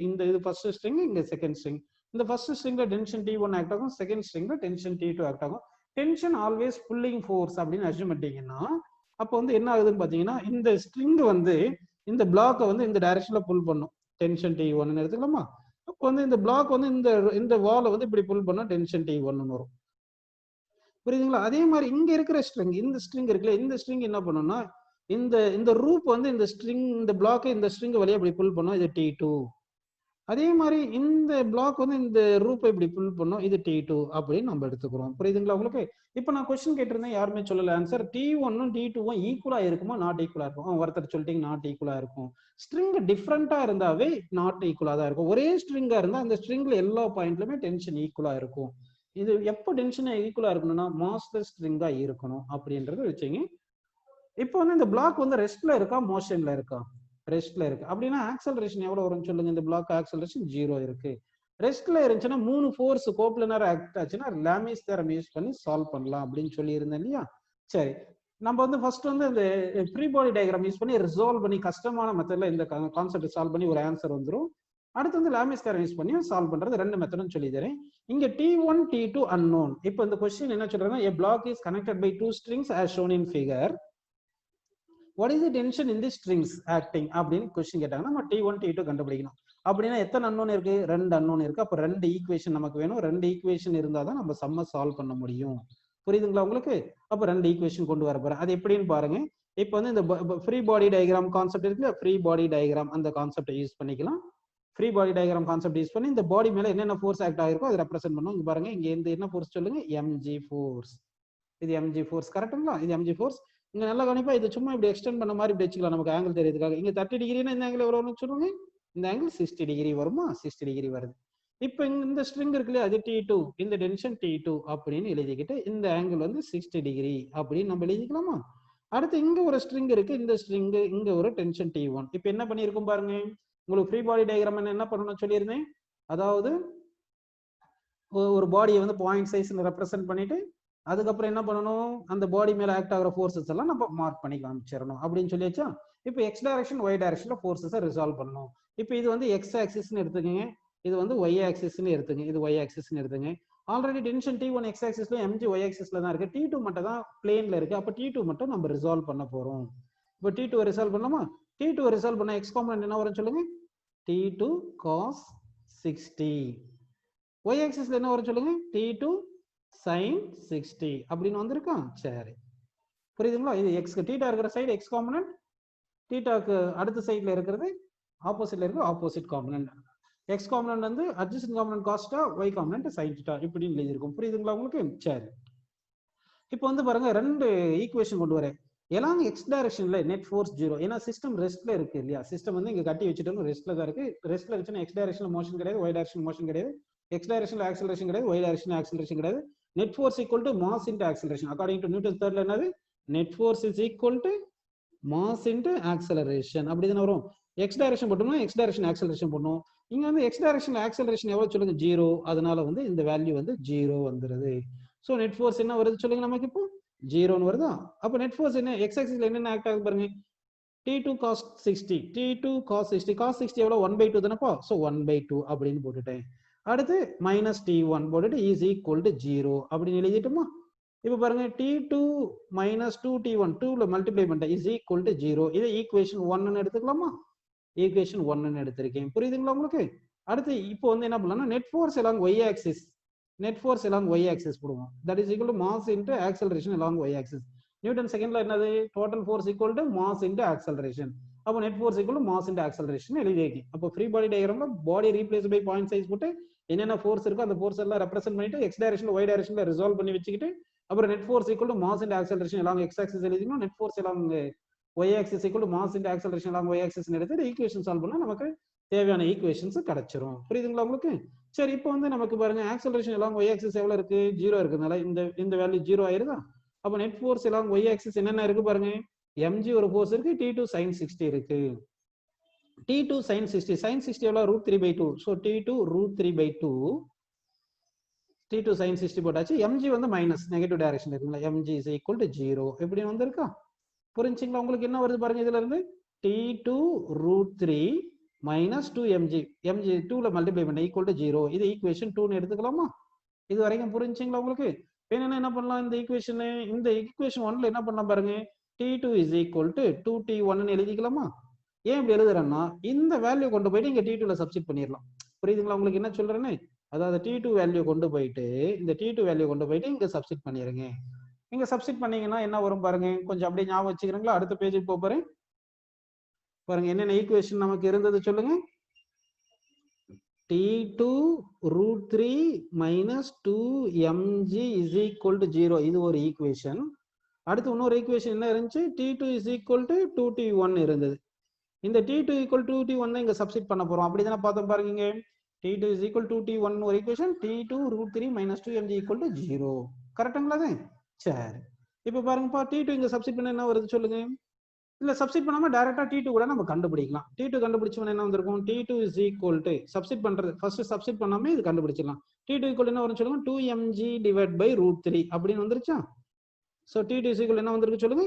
இங்க இது ஃபர்ஸ்ட் ஸ்ட்ரிங், இங்க செகண்ட் ஸ்ட்ரிங். இந்த ஃபர்ஸ்ட் ஸ்ட்ரிங்ல டென்ஷன் T1 ஆக்ட் ஆகும், செகண்ட் ஸ்ட்ரிங்ல டென்ஷன் T2 ஆக்ட் ஆகும். டென்ஷன் ஆல்வேஸ் புல்லிங் ஃபோர்ஸ் அப்படின்னு அஸ்யூம் பண்ணிட்டீங்கன்னா அப்போ வந்து என்ன ஆகுதுன்னு பாத்தீங்கன்னா இந்த ஸ்ட்ரிங் வந்து இந்த பிளாக்கை வந்து இந்த டைரக்ஷன்ல புல் பண்ணும். டென்ஷன் T1 எடுத்துக்கலாமா? அப்போ வந்து இந்த பிளாக் வந்து இந்த வாலை வந்து இப்படி புல் பண்ணா டென்ஷன் T1 வரும். புரியுதுங்களா? அதே மாதிரி இங்க இருக்கிற ஸ்ட்ரிங், இந்த ஸ்ட்ரிங் இருக்குல்ல, இந்த ஸ்ட்ரிங் என்ன பண்ணும்னா இந்த ரூப் வந்து இந்த ஸ்ட்ரிங், இந்த பிளாக் இந்த ஸ்ட்ரிங் வழியா இப்படி புல் பண்ணும், இது T2. அதே மாதிரி இந்த பிளாக் வந்து இந்த ரூப்பை இப்படி புல் பண்ணும், இது T2 அப்படின்னு நம்ம எடுத்துக்கிறோம். புரியுதுங்களா உங்களுக்கு? இப்போ நான் கொஸ்டின் கேட்டிருந்தேன், யாருமே சொல்லல ஆன்சர். T1ம் T2ம் ஈக்குவலா இருக்குமா நாட் ஈக்குவலா இருக்கும்? ஒருத்தர் சொல்லிட்டீங்க நாட் ஈக்குவலா இருக்கும். ஸ்ட்ரிங் டிஃப்ரெண்டா இருந்தாவே நாட் ஈக்குவலா தான் இருக்கும். ஒரே ஸ்ட்ரிங்கா இருந்தா அந்த ஸ்ட்ரிங்ல எல்லா பாயிண்ட்லுமே டென்ஷன் ஈக்குவலா இருக்கும். இது எப்போ டென்ஷன் ஈக்குவலா இருக்கணும்னா மாஸ்லெஸ் ஸ்ட்ரிங்கா இருக்கணும் அப்படின்றத வச்சுங்க. இப்போ வந்து இந்த பிளாக் வந்து ரெஸ்ட்ல இருக்கா மோஷன்ல இருக்கா? ரெஸ்ட்ல இருக்கு. அப்படின்னா ஆக்சலரேஷன் எவ்வளவு வரும்னு சொல்லுங்க. இந்த பிளாக் ஆக்சலரேஷன் 0 இருக்கு. ரெஸ்ட்ல இருந்துச்சுன்னா 3 ஃபோர்ஸ் கோப்லனர் ஆக்ட் ஆச்சுன்னா லாமிஸ் தியரம் யூஸ் பண்ணி சால்வ் பண்ணலாம் அப்படின்னு சொல்லி இருந்தேன் இல்லையா? சரி, நம்ம வந்து ஃபர்ஸ்ட் வந்து இந்த ஃப்ரீ பாடி டயக்ராம் யூஸ் பண்ணி ரிசால்வ் பண்ணி கஷ்டமான மெத்தட்ல இந்த கான்செப்ட் சால்வ் பண்ணி ஒரு ஆன்சர் வந்துடும். அடுத்து வந்து லாமிஸ் தியரம் யூஸ் பண்ணி சால்வ் பண்றது ரெண்டு மெத்தடும் சொல்லி தரேன். இங்க T1 T2 unknown. இப்போ இந்த கொஸ்டின் என்ன சொல்றாங்க? a block is connected by two strings as shown in figure. What is the tension in the strings acting அப்படின்னு கொஸ்டின் கேட்டாங்க. நம்ம T1 T2 கண்டுபிடிக்கணும். அப்படின்னா எத்தனை அன்னோன் இருக்கு? ரெண்டு அன்னோன் இருக்கு. அப்ப ரெண்டு ஈக்குவேஷன் நமக்கு வேணும். ரெண்டு ஈக்குவேஷன் இருந்தா தான் நம்ம சம்ம சால்வ் பண்ண முடியும். புரியுதுங்களா உங்களுக்கு? அப்ப ரெண்டு ஈக்குவேஷன் கொண்டு வர போறேன். அது எப்படின்னு பாருங்க. இப்போ வந்து இந்த ஃப்ரீ பாடி டயக்ராம் கான்செப்ட் இருக்கு. ஃப்ரீ பாடி டயக்ராம் அந்த கான்செப்டை யூஸ் பண்ணிக்கலாம். Free body diagram concept use பண்ணி இந்த பாடி மேல என்னென்ன ஃபோர்ஸ் ஆக்ட் ஆகிருக்கோ அதை ரெப்ரசென்ட் பண்ணும். இங்க பாருங்க, இங்க இந்த என்ன ஃபோர்ஸ் சொல்லுங்க? mg force. இது mg ஃபோர்ஸ் கரெக்ட்டுங்களா? இது mg ஃபோர்ஸ். இங்க நல்லா கவனிப்பா, இது சும்மா இப்படி எக்ஸ்டெண்ட் பண்ண மாதிரி இப்படி வச்சுக்கலாம் நமக்கு ஆங்கிள் தெரியுதுக்காக. இங்க 30 டிகிரினா இந்த ஆங்கிள் எவ்வளவு வரும்னு சொல்லுங்க? இந்த ஆங்கிள் 60 டிகிரி வருமா? 60 டிகிரி வருது. இப்போ இந்த ஸ்ட்ரிங் இருக்கு இல்லையா, அது T2, இந்த டென்ஷன் T2 அப்படின்னு எழுதிக்கிட்டு இந்த ஆங்கிள் வந்து 60 டிகிரி அப்படின்னு நம்ம எழுதிக்கலாமா? அடுத்து இங்க ஒரு ஸ்ட்ரிங் இருக்கு. இந்த ஸ்ட்ரிங் இங்க ஒரு டென்ஷன் T1. இப்போ என்ன பண்ணிருக்கும் பாருங்க. உங்களுக்கு ஃப்ரீ பாடி டயக்ராம் என்ன பண்ணணும்னு சொல்லியிருந்தேன். அதாவது ஒரு பாடியை வந்து பாயிண்ட் சைஸ் ரெப்ரசென்ட் பண்ணிட்டு அதுக்கப்புறம் என்ன பண்ணணும்? அந்த பாடி மேல ஆக்ட் ஆகிற ஃபோர்ஸஸ் எல்லாம் நம்ம மார்க் பண்ணி காமிச்சிடணும் அப்படின்னு சொல்லியாச்சா? இப்போ எக்ஸ் டைரக்ஷன் ஒய் டைரக்ஷன்ல ஃபோர்ஸஸை ரிசால்வ் பண்ணணும். இப்போ இது வந்து எக்ஸ் ஆக்சிஸ்ன்னு எடுத்துக்கங்க, இது வந்து ஒய் ஆக்சிஸ்ன்னு எடுத்துங்க, இது ஒய் ஆக்சிஸ்ன்னு எடுத்துங்க. ஆல்ரெடி டென்ஷன் T1 எக்ஸ் ஆக்சிஸ்ல mg ஒய் ஆக்சிஸ்ல தான் இருக்கு. T2 மட்டும் தான் பிளேன்ல இருக்கு. அப்ப T2 மட்டும் நம்ம ரிசால்வ் பண்ண போறோம். இப்போ T2 ரிசால்வ் பண்ணலாமா? T2 ரிசால்வ் பண்ண எக்ஸ் காம்பனன்ட் என்ன வரும் சொல்லுங்க? T2 cos 60. ஒய் ஆக்சிஸ்ல என்ன வரும் சொல்லுங்க? T2 sin 60 அப்படின்னு வந்திருக்கா? சரி, புரியுதுங்களா? இது எக்ஸ் தீட்டா இருக்கிற சைடு எக்ஸ் காம்பனன்ட், தீட்டாக்கு அடுத்த சைடுல இருக்கிறது ஆப்போசிட்ல இருக்கு ஆப்போசிட் காம்பனன்ட். எக்ஸ் காம்பனன்ட் வந்து அட்ஜசன்ட் காம்பனன்ட் காஸ்டா, ஒய் காம்பனன்ட் சைன் தீட்டா இப்படின்னு எழுதியிருக்கும். புரியுதுங்களா உங்களுக்கு? சரி, இப்போ வந்து பாருங்க ரெண்டு ஈக்குவேஷன் கொண்டு வரேன். எல்லாம் எக்ஸ் டைரக்ஷன்ல நெட் ஃபோர்ஸ் 0. ஏன்னா சிஸ்டம் ரெஸ்ட்ல இருக்கு இல்லையா? சிஸ்டம் வந்து இங்க கட்டி வச்சுட்டு ரெஸ்ட்ல தான் இருக்கு. ரெஸ்ட்ல வச்சுன்னா எக்ஸ் டைரக்ஷன்ல மோஷன் கிடையாது, ஒய் டைரக்ஷன் மோஷன் கிடையாது. எக்ஸ் டைரக்ஷன்ல ஆக்சலரேஷன் கிடையாது, ஒய் டைரக்ஷன் ஆக்சலரேஷன் கிடையாது. Net force equal to mass into acceleration. According to Newton தேர்ட்ல என்னது? Net force is equal to mass into acceleration. அப்படிதானே வரும். எக்ஸ் டைரக்ஷன் போட்டோம்னா எக்ஸ் டைரக்ஷன் ஆக்சலரேஷன் பண்ணும். இங்க வந்து எக்ஸ் டைரக்ஷன் ஆக்சலரேஷன் எவ்வளவு சொல்லுங்க? 0. அதனால வந்து இந்த வேல்யூ வந்து 0 வந்துருது. ஸோ நெட் ஃபோர்ஸ் என்ன வருது சொல்லுங்க நமக்கு? இப்போ 0ன்னு வருதா? அப்போ நெட் ஃபோர்ஸ் என்ன? எக்ஸ் ஆக்சிஸ்ல என்னென்ன ஆக்ட் ஆகுது பாருங்க. T2 cos 60, T2 cos 60, cos 60 எவ்வளவு? 1/2 தானப்பா. ஸோ 1/2 அப்படின்னு போட்டுட்டேன். அடுத்து மைனஸ் T1 போட்டுட்டு இஸ் ஈக்குவல் டு 0 அப்படின்னு எழுதிட்டுமா? இப்போ பாருங்க, T2 மைனஸ் 2T1 2ல மல்டிப்ளை பண்ணிட்டேன் இஸ் ஈக்குவல் டு 0. இதை ஈக்குவேஷன் 1ன்னு எடுத்துக்கலாமா? ஈக்குவேஷன் 1ன்னு எடுத்திருக்கேன். புரியுதுங்களா உங்களுக்கு? அடுத்து இப்போ வந்து என்ன பண்ணலாம்னா net force along y axis, net force along y axis போடுவோம். That is equal to mass into acceleration along y axis. Newton செகண்ட்ல என்னது? Total force equal to mass into acceleration. அப்போ net force equal to mass into acceleration எழுதி வைக்கும். அப்போ ஃப்ரீ பாடி டயக்ராம்ல body replace by point size போட்டு என்னென்ன ஃபோர்ஸ் இருக்கோ அந்த ஃபோர்ஸ் எல்லாம் ரெப்ரசென்ட் பண்ணிட்டு எக்ஸ் டைரக்ஷன்ல ஒய் டைரக்ஷன்ல ரிசால்வ் பண்ணி வச்சுக்கிட்டு அப்புறம் net force equal to mass into acceleration along x axis எழுதினோம். Net force along y axis equal to mass into acceleration along y axis எடுத்து ஈக்குவேஷன் சால்வ் பண்ணா நமக்கு தேவையான ஈக்குவேஷன்ஸ் கிடைச்சிரும். புரியுதுங்களா உங்களுக்கு? சரி, இப்போ வந்து நமக்கு பாருங்க ஆக்சலரேஷன் along y axis எவ்வளவு இருக்கு? 0 இருக்குனால இந்த வேல்யூ 0 ஆயிருதா? அப்ப net force along y axis என்னென்ன இருக்கு பாருங்க. mg ஒரு ஃபோர்ஸ் இருக்கு, T2 sin 60 இருக்கு. T2 sin 60, sin 60 எவ்வளவு? √3/2. சோ T2 √3/2, T2 sin 60 போட்டாச்சு. mg வந்து மைனஸ் நெகட்டிவ் டைரக்ஷன் இருக்குங்களா? mg is equal to 0 எப்படி வந்திருக்கா? புரிஞ்சுங்களா உங்களுக்கு? என்ன வருது பாருங்க இதுல இருந்து? T2 √3 minus 2mg, mg 2ல multiply பண்ண ஈக்குவல் டு 0. இது ஈக்குவேஷன் 2ன்னு எடுத்துக்கலாமா? இது வரைக்கும் புரிஞ்சுங்களா உங்களுக்கு? என்ன பண்ணலாம்? இந்த ஈக்குவேஷன் 1ல என்ன பண்ணலாம் பாருங்க. T2 is equal to 2T1ன்னு எழுதிக்கலாமா? ஏன் இப்படி எழுதுறேன்னா இந்த வேல்யூ கொண்டு போயிட்டு இங்க T2ல சப்ஸ்டிட் பண்ணிடலாம். புரியுதுங்களா உங்களுக்கு என்ன சொல்றேன்னு? அதாவது T2 வேல்யூ கொண்டு போயிட்டு இந்த T2 வேல்யூ கொண்டு போயிட்டு இங்க சப்ஸ்டிட் பண்ணிருங்க. இங்க சப்ஸ்டிட் பண்ணீங்கன்னா என்ன வரும் பாருங்க. கொஞ்சம் அப்படியே ஞாபகம் வச்சுக்கிறீங்களா? அடுத்த பேஜுக்கு போறேன் பாருங்க. என்னென்ன ஈக்குவேஷன் நமக்கு இருந்தது சொல்லுங்க. T2 √3 minus 2mg is equal to 0. இது ஒரு ஈக்குவேஷன். அடுத்து இன்னொரு ஈக்குவேஷன் என்ன இருந்துச்சு? T2 is equal to 2T1 இருந்தது. இந்த T2 equal to 2T1 தான் இங்க சப்ஸ்டிட் பண்ண போறோம். அப்படிதானே பார்த்தோம் பாருங்க. T2 is equal to T1 ஒரு equation, T2 root 3 minus 2mg equal to 0. கரெக்ட்டுங்களா அது? சரி. இப்போ பாருங்கப்பா, T2 இங்க சப்ஸ்டிட் பண்ண என்ன வருது சொல்லுங்க. இல்ல சப்ஸ்டிட் பண்ணாம டைரக்டா T2 கூட நம்ம கண்டுபிடிக்கலாம். T2 கண்டுபிடிச்சவன என்ன வந்திருக்கும்? T2 is equal to substitute பண்றது ஃபர்ஸ்ட் சப்ஸ்டிட் பண்ணாம இது கண்டுபிடிச்சிடலாம். T2 equal என்ன வரும் சொல்லுங்க? 2mg divided by root 3 அப்படின்னு வந்துருச்சா? சோ T2 is equal என்ன வந்திருக்கு சொல்லுங்க?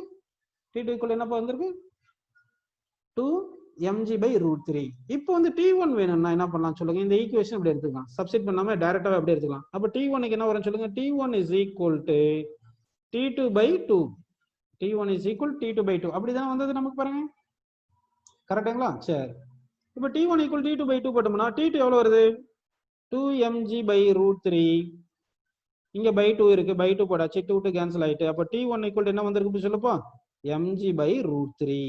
T2 equal என்னப்பா வந்திருக்கு? 2mg by root 3. இப்போ வந்து T1 வேணும்னா என்ன பண்ணலாம் சொல்லுங்க? இந்த ஈக்குவேஷன் இப்படி எடுத்துக்கலாம். சப்ஸ்டிட் பண்ணாம டைரக்டாவே அப்படியே எடுத்துக்கலாம். அப்ப T1 க்கு என்ன வரும் சொல்லுங்க? T1 is equal to T2 by 2. T1 is equal T2 by 2. அப்படிதானே வந்தது நமக்கு பாருங்க. கரெக்ட்டுங்களா? சரி. இப்போ T1 equal T2 by 2 போட்டோம்னா T2 எவ்வளவு வருது? 2mg by root 3. இங்க by 2 இருக்கு. by 2 போடாச்சு. 2 to cancel ஆயிட்டு. அப்ப T1 equal என்ன வந்திருக்கு சொல்லுப்பா? mg by root 3.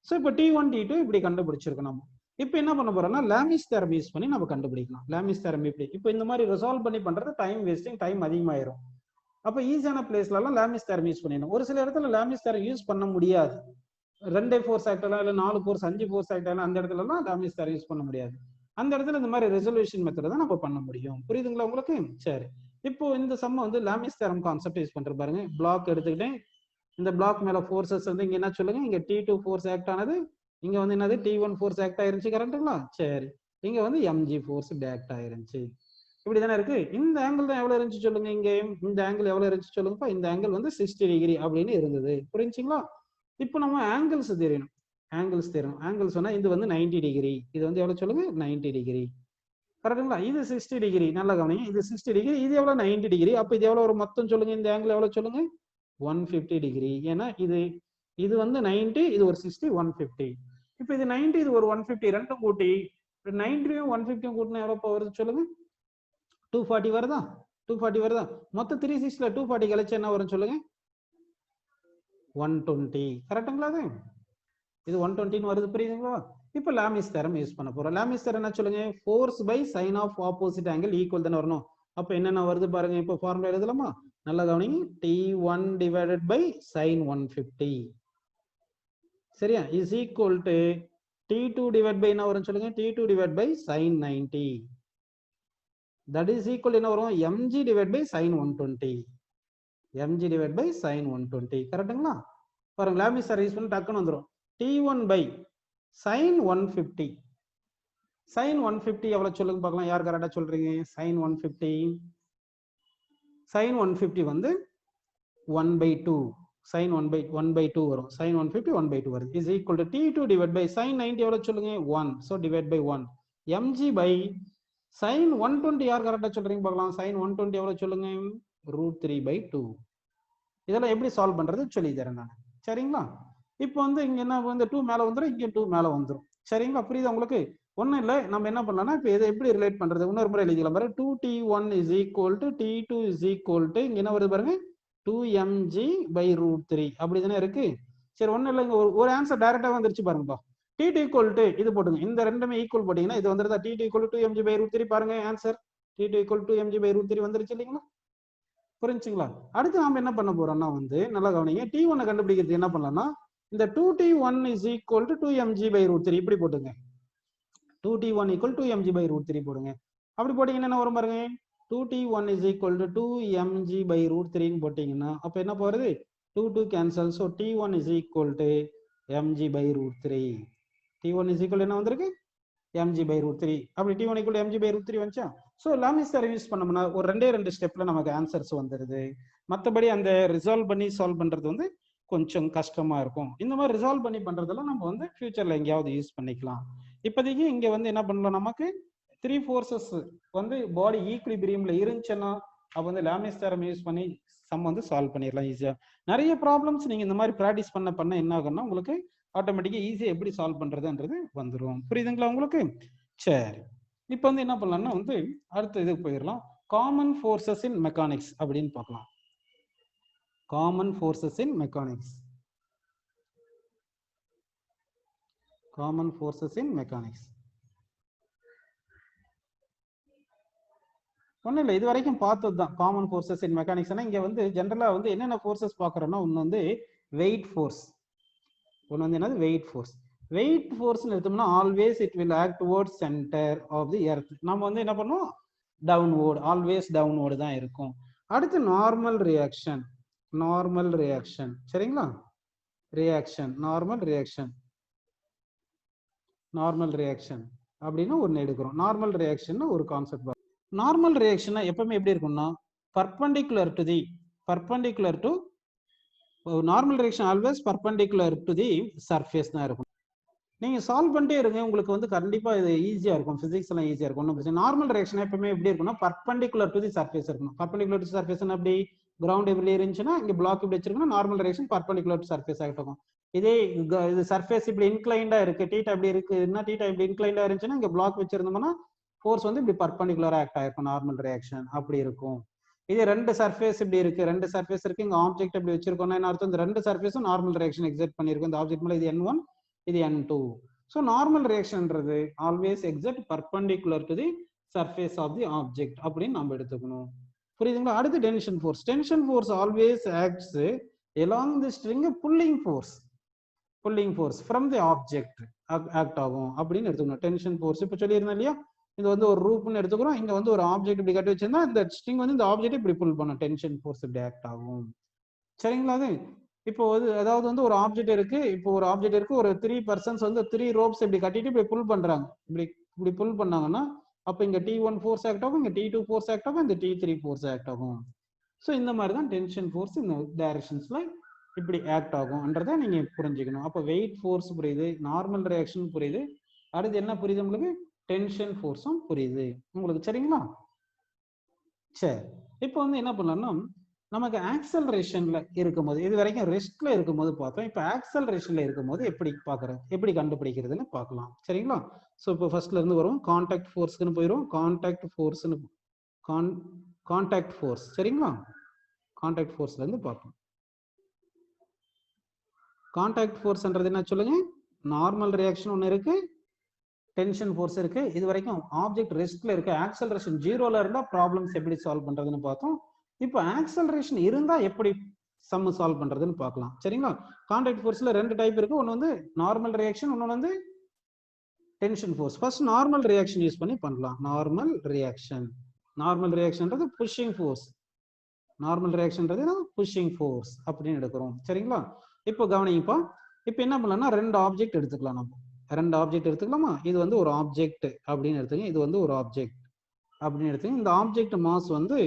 சோ இப்போ T1 T2 இப்படி கண்டுபிடிச்சிருக்கோம் நம்ம. இப்போ என்ன பண்ண போறோம்னா லாமிஸ் தியரம் யூஸ் பண்ணி நம்ம கண்டுபிடிக்கலாம். லாமிஸ் தியரம் இப்படி. இப்போ இந்த மாதிரி ரிசால்வ் பண்ணி பண்றது டைம் வேஸ்டிங், டைம் அதிகமாயிரும். அப்ப ஈஸியான பிளேஸ்ல எல்லாம் லாமிஸ் தியரம் யூஸ் பண்ணிடணும். ஒரு சில இடத்துல லாமிஸ் தியரம் யூஸ் பண்ண முடியாது. 2 ஃபோர்ஸ் ஆக்டலாம் இல்ல 4 ஃபோர்ஸ் 5 ஃபோர்ஸ் ஆக்டலாம் அந்த இடத்துல எல்லாம் லாமிஸ் தியரம் யூஸ் பண்ண முடியாது. அந்த இடத்துல இந்த மாதிரி ரெசல்யூஷன் மெத்தட் தான் நம்ம பண்ண முடியும். புரியுதுங்களா உங்களுக்கு? சரி. இப்போ இந்த சம்ம வந்து லாமிஸ் தியரம் கான்செப்ட் யூஸ் பண்ற பாருங்க. பிளாக் எடுத்துக்கிட்டேன். இந்த பிளாக் மேல ஃபோர்சஸ் வந்து இங்க என்ன சொல்லுங்க? இங்க T2 ஃபோர்ஸ் ஆக்ட் ஆனது. இங்க வந்து என்னது? T1 ஃபோர்ஸ் ஆக்ட் ஆயிருச்சு. கரெக்ட்டுங்களா? சரி. இங்க வந்து mg ஃபோர்ஸ் ஆக்ட் ஆயிருச்சு. இப்படி தானே இருக்கு. இந்த ஆங்கிள் தான் எவ்வளவு இருந்துச்சு சொல்லுங்க? இங்க இந்த ஆங்கிள் எவ்வளவு இருந்துச்சு சொல்லுங்கப்பா? இந்த ஆங்கிள் வந்து 60 டிகிரி அப்படின்னு இருந்தது. புரிஞ்சுங்களா? இப்போ நம்ம ஆங்கிள்ஸ் தெரியணும். ஆங்கிள்ஸ் தெரியணும். ஆங்கிள்ஸ் சொன்னா இது வந்து 90 டிகிரி. இது வந்து எவ்வளவு சொல்லுங்க? 90 டிகிரி. கரெக்ட்டுங்களா? இது 60 டிகிரி. நல்லா கவனிங்க. இது 60 டிகிரி. இது எவ்வளவு? 90 டிகிரி. அப்ப இது எவ்வளவு ஒரு மொத்தம் சொல்லுங்க? இந்த ஆங்கிள் எவ்வளவு சொல்லுங்க? 150 டிகிரி. ஏன்னா இது வந்து 90, இது ஒரு 60, 150. இப்போ இது 90, இது ஒரு 150, ரெண்டும் கூட்டி 90யும் 150யும் கூட்டினா எவ்வளவு வருது சொல்லுங்க? 240 வருதா? 240 வருதா? மொத்தம் 360ல 240 கழிச்சு என்ன வரும் சொல்லுங்க? 120. கரெக்ட்டுங்களா? அது இது 120 வருது. புரியுதுங்களா? இப்போ லாமிஸ் தியரம் யூஸ் பண்ண போறோம். லாமிஸ் தியரம் என்ன சொல்லுங்க? Force by sine of opposite angle equal தானே வரணும். அப்ப என்னென்ன வருது பாருங்க. இப்போ ஃபார்முலா எழுதலாமா? நல்லா கவனிங்க. T1 divided by sin 150 சரியா is equal to T2 divided by என்ன வரும் சொல்லுங்க? T2 divided by sin 90. that is equal என்ன வரும்? mg divided by sin 120. mg divided by sin 120. கரெக்ட்டுங்களா? பாருங்க லாமிஸ் தியரம் யூஸ் பண்ணி டக்குன்னு வந்துரும். T1 by sin 150. sin 150 எவ்வளவு சொல்லுங்க பார்க்கலாம்? யார் கரெக்டா சொல்றீங்க? sin 150 sin 150 வந்து 1/2 sin 1/2 வரும். sin 150 1/2 வருது. is equal to T2 divided by sin 90 எவ்வளவு சொல்லுங்க? 1. so divide by 1. mg by sin 120 யார் கரெக்டா சொல்றீங்க பார்க்கலாம்? sin 120 எவ்வளவு சொல்லுங்க? √3/2. இதெல்லாம் எப்படி சால்வ் பண்றது சொல்லி தரேன் நான். சரிங்களா? இப்போ வந்து இங்க என்ன வந்து 2 மேல வந்துரும், இங்க 2 மேல வந்துரும். சரிங்களா? புரியுதா உங்களுக்கு? ஒண்ணும் இல்ல, நம்ம என்ன பண்ணலாம்னா இப்போ இதை எப்படி ரிலேட் பண்றது? இன்னொரு முறை எழுதிக்கலாம் பாருங்க. 2T1 is equal to T2 is equal to இங்க என்ன வருது பாருங்க? 2mg by √3 அப்படிதானே இருக்கு. சரி ஒண்ணும் இல்ல, இங்க ஒரு ஆன்சர் டைரக்டா வந்துருச்சு பாருங்கப்பா. T2 equal to இது போடுங்க. இந்த ரெண்டுமே ஈக்குவல் போட்டீங்கன்னா இது வந்துருதா? T2 equal to 2mg by √3 பாருங்க answer. T2 equal to 2mg by √3 வந்துருச்சு இல்லைங்களா? புரிஞ்சுங்களா? அடுத்து நாம என்ன பண்ண போறோம்னா வந்து நல்லா கவனிங்க. T1 கண்டுபிடிக்கிறது என்ன பண்ணலாம்னா இந்த 2T1 is equal to 2mg by √3 இப்படி போட்டுங்க. 2T1 equal to 2mg by √3 போடுங்க. அப்படி போட்டீங்கன்னா என்ன வரும் பாருங்க? 2T1 is equal to 2mg by √3 போட்டீங்கன்னா அப்ப என்ன போறது? 2 cancel. so T1 is equal to mg by √3. T1 is equal என்ன வந்திருக்கு? mg by √3. அப்படி T1 equal to mg by √3 வந்துச்சா? சோ லாமிஸ் தியரம் யூஸ் பண்ணோம்னா ஒரு ரெண்டே ஸ்டெப்ல நமக்கு ஆன்சர்ஸ் வந்துருது. மத்தபடி அந்த ரிசால்வ் பண்ணி சால்வ் பண்றது வந்து கொஞ்சம் கஷ்டமா இருக்கும். இந்த மாதிரி ரிசால்வ் பண்ணி பண்றதெல்லாம் நம்ம வந்து ஃபியூச்சர்ல எங்கேயாவது யூஸ் பண்ணிக்கலாம். இப்போதைக்கு இங்க வந்து என்ன பண்ணலாம்? நமக்கு 3 ஃபோர்ஸஸ் வந்து பாடி ஈக்குலிபிரியம்ல இருந்துச்சுன்னா அப்ப வந்து லாமிஸ் தியரம் யூஸ் பண்ணி சம் வந்து சால்வ் பண்ணிடலாம் ஈஸியா. நிறைய ப்ராப்ளம்ஸ் நீங்க இந்த மாதிரி பிராக்டிஸ் பண்ண என்ன ஆகும்னா உங்களுக்கு ஆட்டோமேட்டிக்கா ஈஸியா எப்படி சால்வ் பண்றதுன்றது வந்துடும். புரியுதுங்களா உங்களுக்கு? சரி, இப்போ வந்து என்ன பண்ணலாம்னா வந்து அடுத்த இதுக்கு போயிடலாம். காமன் ஃபோர்ஸஸ் இன் மெக்கானிக்ஸ் அப்படின்னு பார்க்கலாம். காமன் ஃபோர்ஸஸ் இன் மெக்கானிக்ஸ். காமன் ஃபோர்ஸஸ் இன் மெக்கானிக்ஸ் ஒன்றும் இல்லை, இது வரைக்கும் பார்த்தது தான் காமன் ஃபோர்ஸஸ் இன் மெக்கானிக்ஸ். இங்க வந்து ஜென்ரலா வந்து என்னென்ன ஃபோர்ஸஸ் பார்க்குறோம்னா ஒன்று வந்து வெயிட் ஃபோர்ஸ், ஒன்று வந்து என்னது வெயிட் ஃபோர்ஸ். வெயிட் ஃபோர்ஸ்னு எடுத்தோம்னா always it will act towards centre of the earth. நம்ம வந்து என்ன பண்ணுவோம், டவுன்வோர்டு, ஆல்வேஸ் டவுன்வோர்டு தான் இருக்கும். அடுத்து நார்மல் ரியாக்ஷன், நார்மல் ரியாக்ஷன் சரிங்களா, reaction normal reaction, normal reaction அப்படின்னு ஒன்று எடுக்கிறோம். நார்மல் ரியாக்ஷன் ஒரு கான்செப்ட். நார்மல் ரியாக்ஷன் எப்பவுமே எப்படி இருக்கும்னா perpendicular to the, perpendicular to, normal reaction always perpendicular to the surface தான் இருக்கும். நீங்க சால்வ் பண்ணிட்டே இருங்க, உங்களுக்கு வந்து கண்டிப்பா இது ஈஸியா இருக்கும், பிசிக்ஸ் எல்லாம் ஈஸியா இருக்கும், ஒன்றும் பிரச்சனை. நார்மல் ரியாக்ஷன் எப்பவுமே எப்படி இருக்கும்னா பர்பெண்டிகுலர் டு தி சர்ஃபேஸ் இருக்கணும். பர்பெண்டிகுலர் டு சர்ஃபேஸ் அப்படி கிரவுண்ட் எப்படி இருந்துச்சுன்னா இங்க பிளாக் இப்படி வச்சிருக்கணும், normal reaction perpendicular to surface ஆகிட்டு. இதே இது சர்ஃபேஸ் இப்படி இன்க்ளைண்டா இருக்கு, டீட்டா இப்படி இருக்குன்னா, டீட்டா இப்படி இன்க்ளைண்டா இருந்துச்சுன்னா இங்க பிளாக் வச்சிருந்தோம்னா ஃபோர்ஸ் வந்து இப்படி பர்பெண்டிகுலரா ஆக்ட் ஆயிருக்கும், நார்மல் ரியாக்ஷன் அப்படி இருக்கும். இதே ரெண்டு சர்ஃபேஸ் இப்படி இருக்கு, ரெண்டு சர்ஃபேஸ் இருக்கு, இங்க ஆப்ஜெக்ட் இப்படி வச்சிருக்கோம்னா என்ன அர்த்தம், இந்த ரெண்டு சர்ஃபேஸும் நார்மல் ரியாக்ஷன் எக்ஸர்ட் பண்ணிருக்கும். இந்த ஆப்ஜெக்ட் மேல இது N1 இது N2. ஸோ நார்மல் ரியாக்ஷன்ன்றது always exert perpendicular to the surface of the object அப்படின்னு நம்ம எடுத்துக்கணும். புரியுதுங்களா? அடுத்து tension force. Tension force always acts along the string pulling force, pulling force from the object act ஆகும் அப்படின்னு எடுத்துக்கணும். டென்ஷன் ஃபோர்ஸ் இப்போ சொல்லியிருந்தேன் இல்லையா, இது வந்து ஒரு ரூப்னு எடுத்துக்கிறோம், இங்க வந்து ஒரு ஆப்ஜெக்ட் இப்படி கட்டி வச்சிருந்தா இந்த ஸ்ட்ரிங் வந்து இந்த ஆப்ஜெக்ட் இப்படி புல் பண்ணும், டென்ஷன் ஃபோர்ஸ் இப்படி ஆக்ட் ஆகும். சரிங்களா? அது இப்போ அதாவது வந்து ஒரு ஆப்ஜெக்ட் இருக்கு, இப்போ ஒரு ஆப்ஜெக்ட் இருக்கு, ஒரு 3 பர்சன்ஸ் வந்து 3 ரோப்ஸ் இப்படி கட்டிட்டு இப்படி புல் பண்றாங்க, இப்படி புல் பண்ணாங்கன்னா அப்ப இங்க T1 ஃபோர்ஸ் ஆக்ட் ஆகும், இங்க T2 ஃபோர்ஸ் ஆக்ட் ஆகும், இந்த T3 ஃபோர்ஸ் ஆக்ட் ஆகும். ஸோ இந்த மாதிரி தான் டென்ஷன் ஃபோர்ஸ் இந்த டைரக்ஷன்ஸ்ல இப்படி ஆக்ட் ஆகும்ன்றதை நீங்க புரிஞ்சுக்கணும். அப்போ வெயிட் ஃபோர்ஸ் புரியுது, நார்மல் ரியாக்ஷன் புரியுது, அடுத்து என்ன புரியுது உங்களுக்கு, டென்ஷன் ஃபோர்ஸும் புரியுது உங்களுக்கு. சரிங்களா? சரி, இப்போ வந்து என்ன பண்ணலாம்னா நமக்கு ஆக்சலரேஷன்ல இருக்கும்போது, இது வரைக்கும் ரெஸ்ட்ல இருக்கும்போது பார்த்தோம், இப்போ ஆக்சலரேஷன்ல இருக்கும்போது எப்படி பார்க்கறது, எப்படி கண்டுபிடிக்கிறதுன்னு பார்க்கலாம். சரிங்களா? ஸோ இப்போ ஃபர்ஸ்ட்ல இருந்து வரும், கான்டாக்ட் ஃபோர்ஸ்க்குன்னு போயிடும், கான்டாக்ட் ஃபோர்ஸ்னு கான்டாக்ட் ஃபோர்ஸ். சரிங்களா? கான்டாக்ட் ஃபோர்ஸ்ல இருந்து பார்ப்போம். கான்டாக்ட் ஃபோர்ஸ்ன்றது என்ன சொல்லுங்க, நார்மல் ரியாக்ஷன் ஒன்று இருக்கு, டென்ஷன் ஃபோர்ஸ் இருக்கு. இது வரைக்கும் ஆப்ஜெக்ட் ரெஸ்ட்ல இருக்கு, ஆக்சலரேஷன் 0ல இருந்தா ப்ராப்ளம்ஸ் எப்படி சால்வ் பண்றதுன்னு பார்த்தோம். இப்போ ஆக்சலரேஷன் இருந்தா எப்படி சம் சால்வ் பண்றதுன்னு பார்க்கலாம். சரிங்களா? கான்டாக்ட் ஃபோர்ஸ்ல ரெண்டு டைப் இருக்கு, ஒன்னு வந்து நார்மல் ரியாக்ஷன், இன்னொன்னு வந்து tension force. First normal reaction use பண்ணி பண்ணலாம். நார்மல் ரியாக்ஷன், நார்மல் ரியாக்ஷன்ன்றது புஷிங் ஃபோர்ஸ், நார்மல் ரியாக்ஷன்ன்றது புஷிங் ஃபோர்ஸ் அப்படின்னு எடுக்கிறோம். சரிங்களா? இப்போ கவனிப்பா, இப்போ என்ன பண்ணலாம்னா ரெண்டு ஆப்ஜெக்ட் எடுத்துக்கலாம். நம்ம ரெண்டு ஆப்ஜெக்ட் எடுத்துக்கலாமா, இது வந்து ஒரு ஆப்ஜெக்ட் அப்படின்னு எடுத்துங்க, இது வந்து ஒரு ஆப்ஜெக்ட் அப்படின்னு எடுத்துங்க. இந்த ஆப்ஜெக்ட் மாஸ் வந்து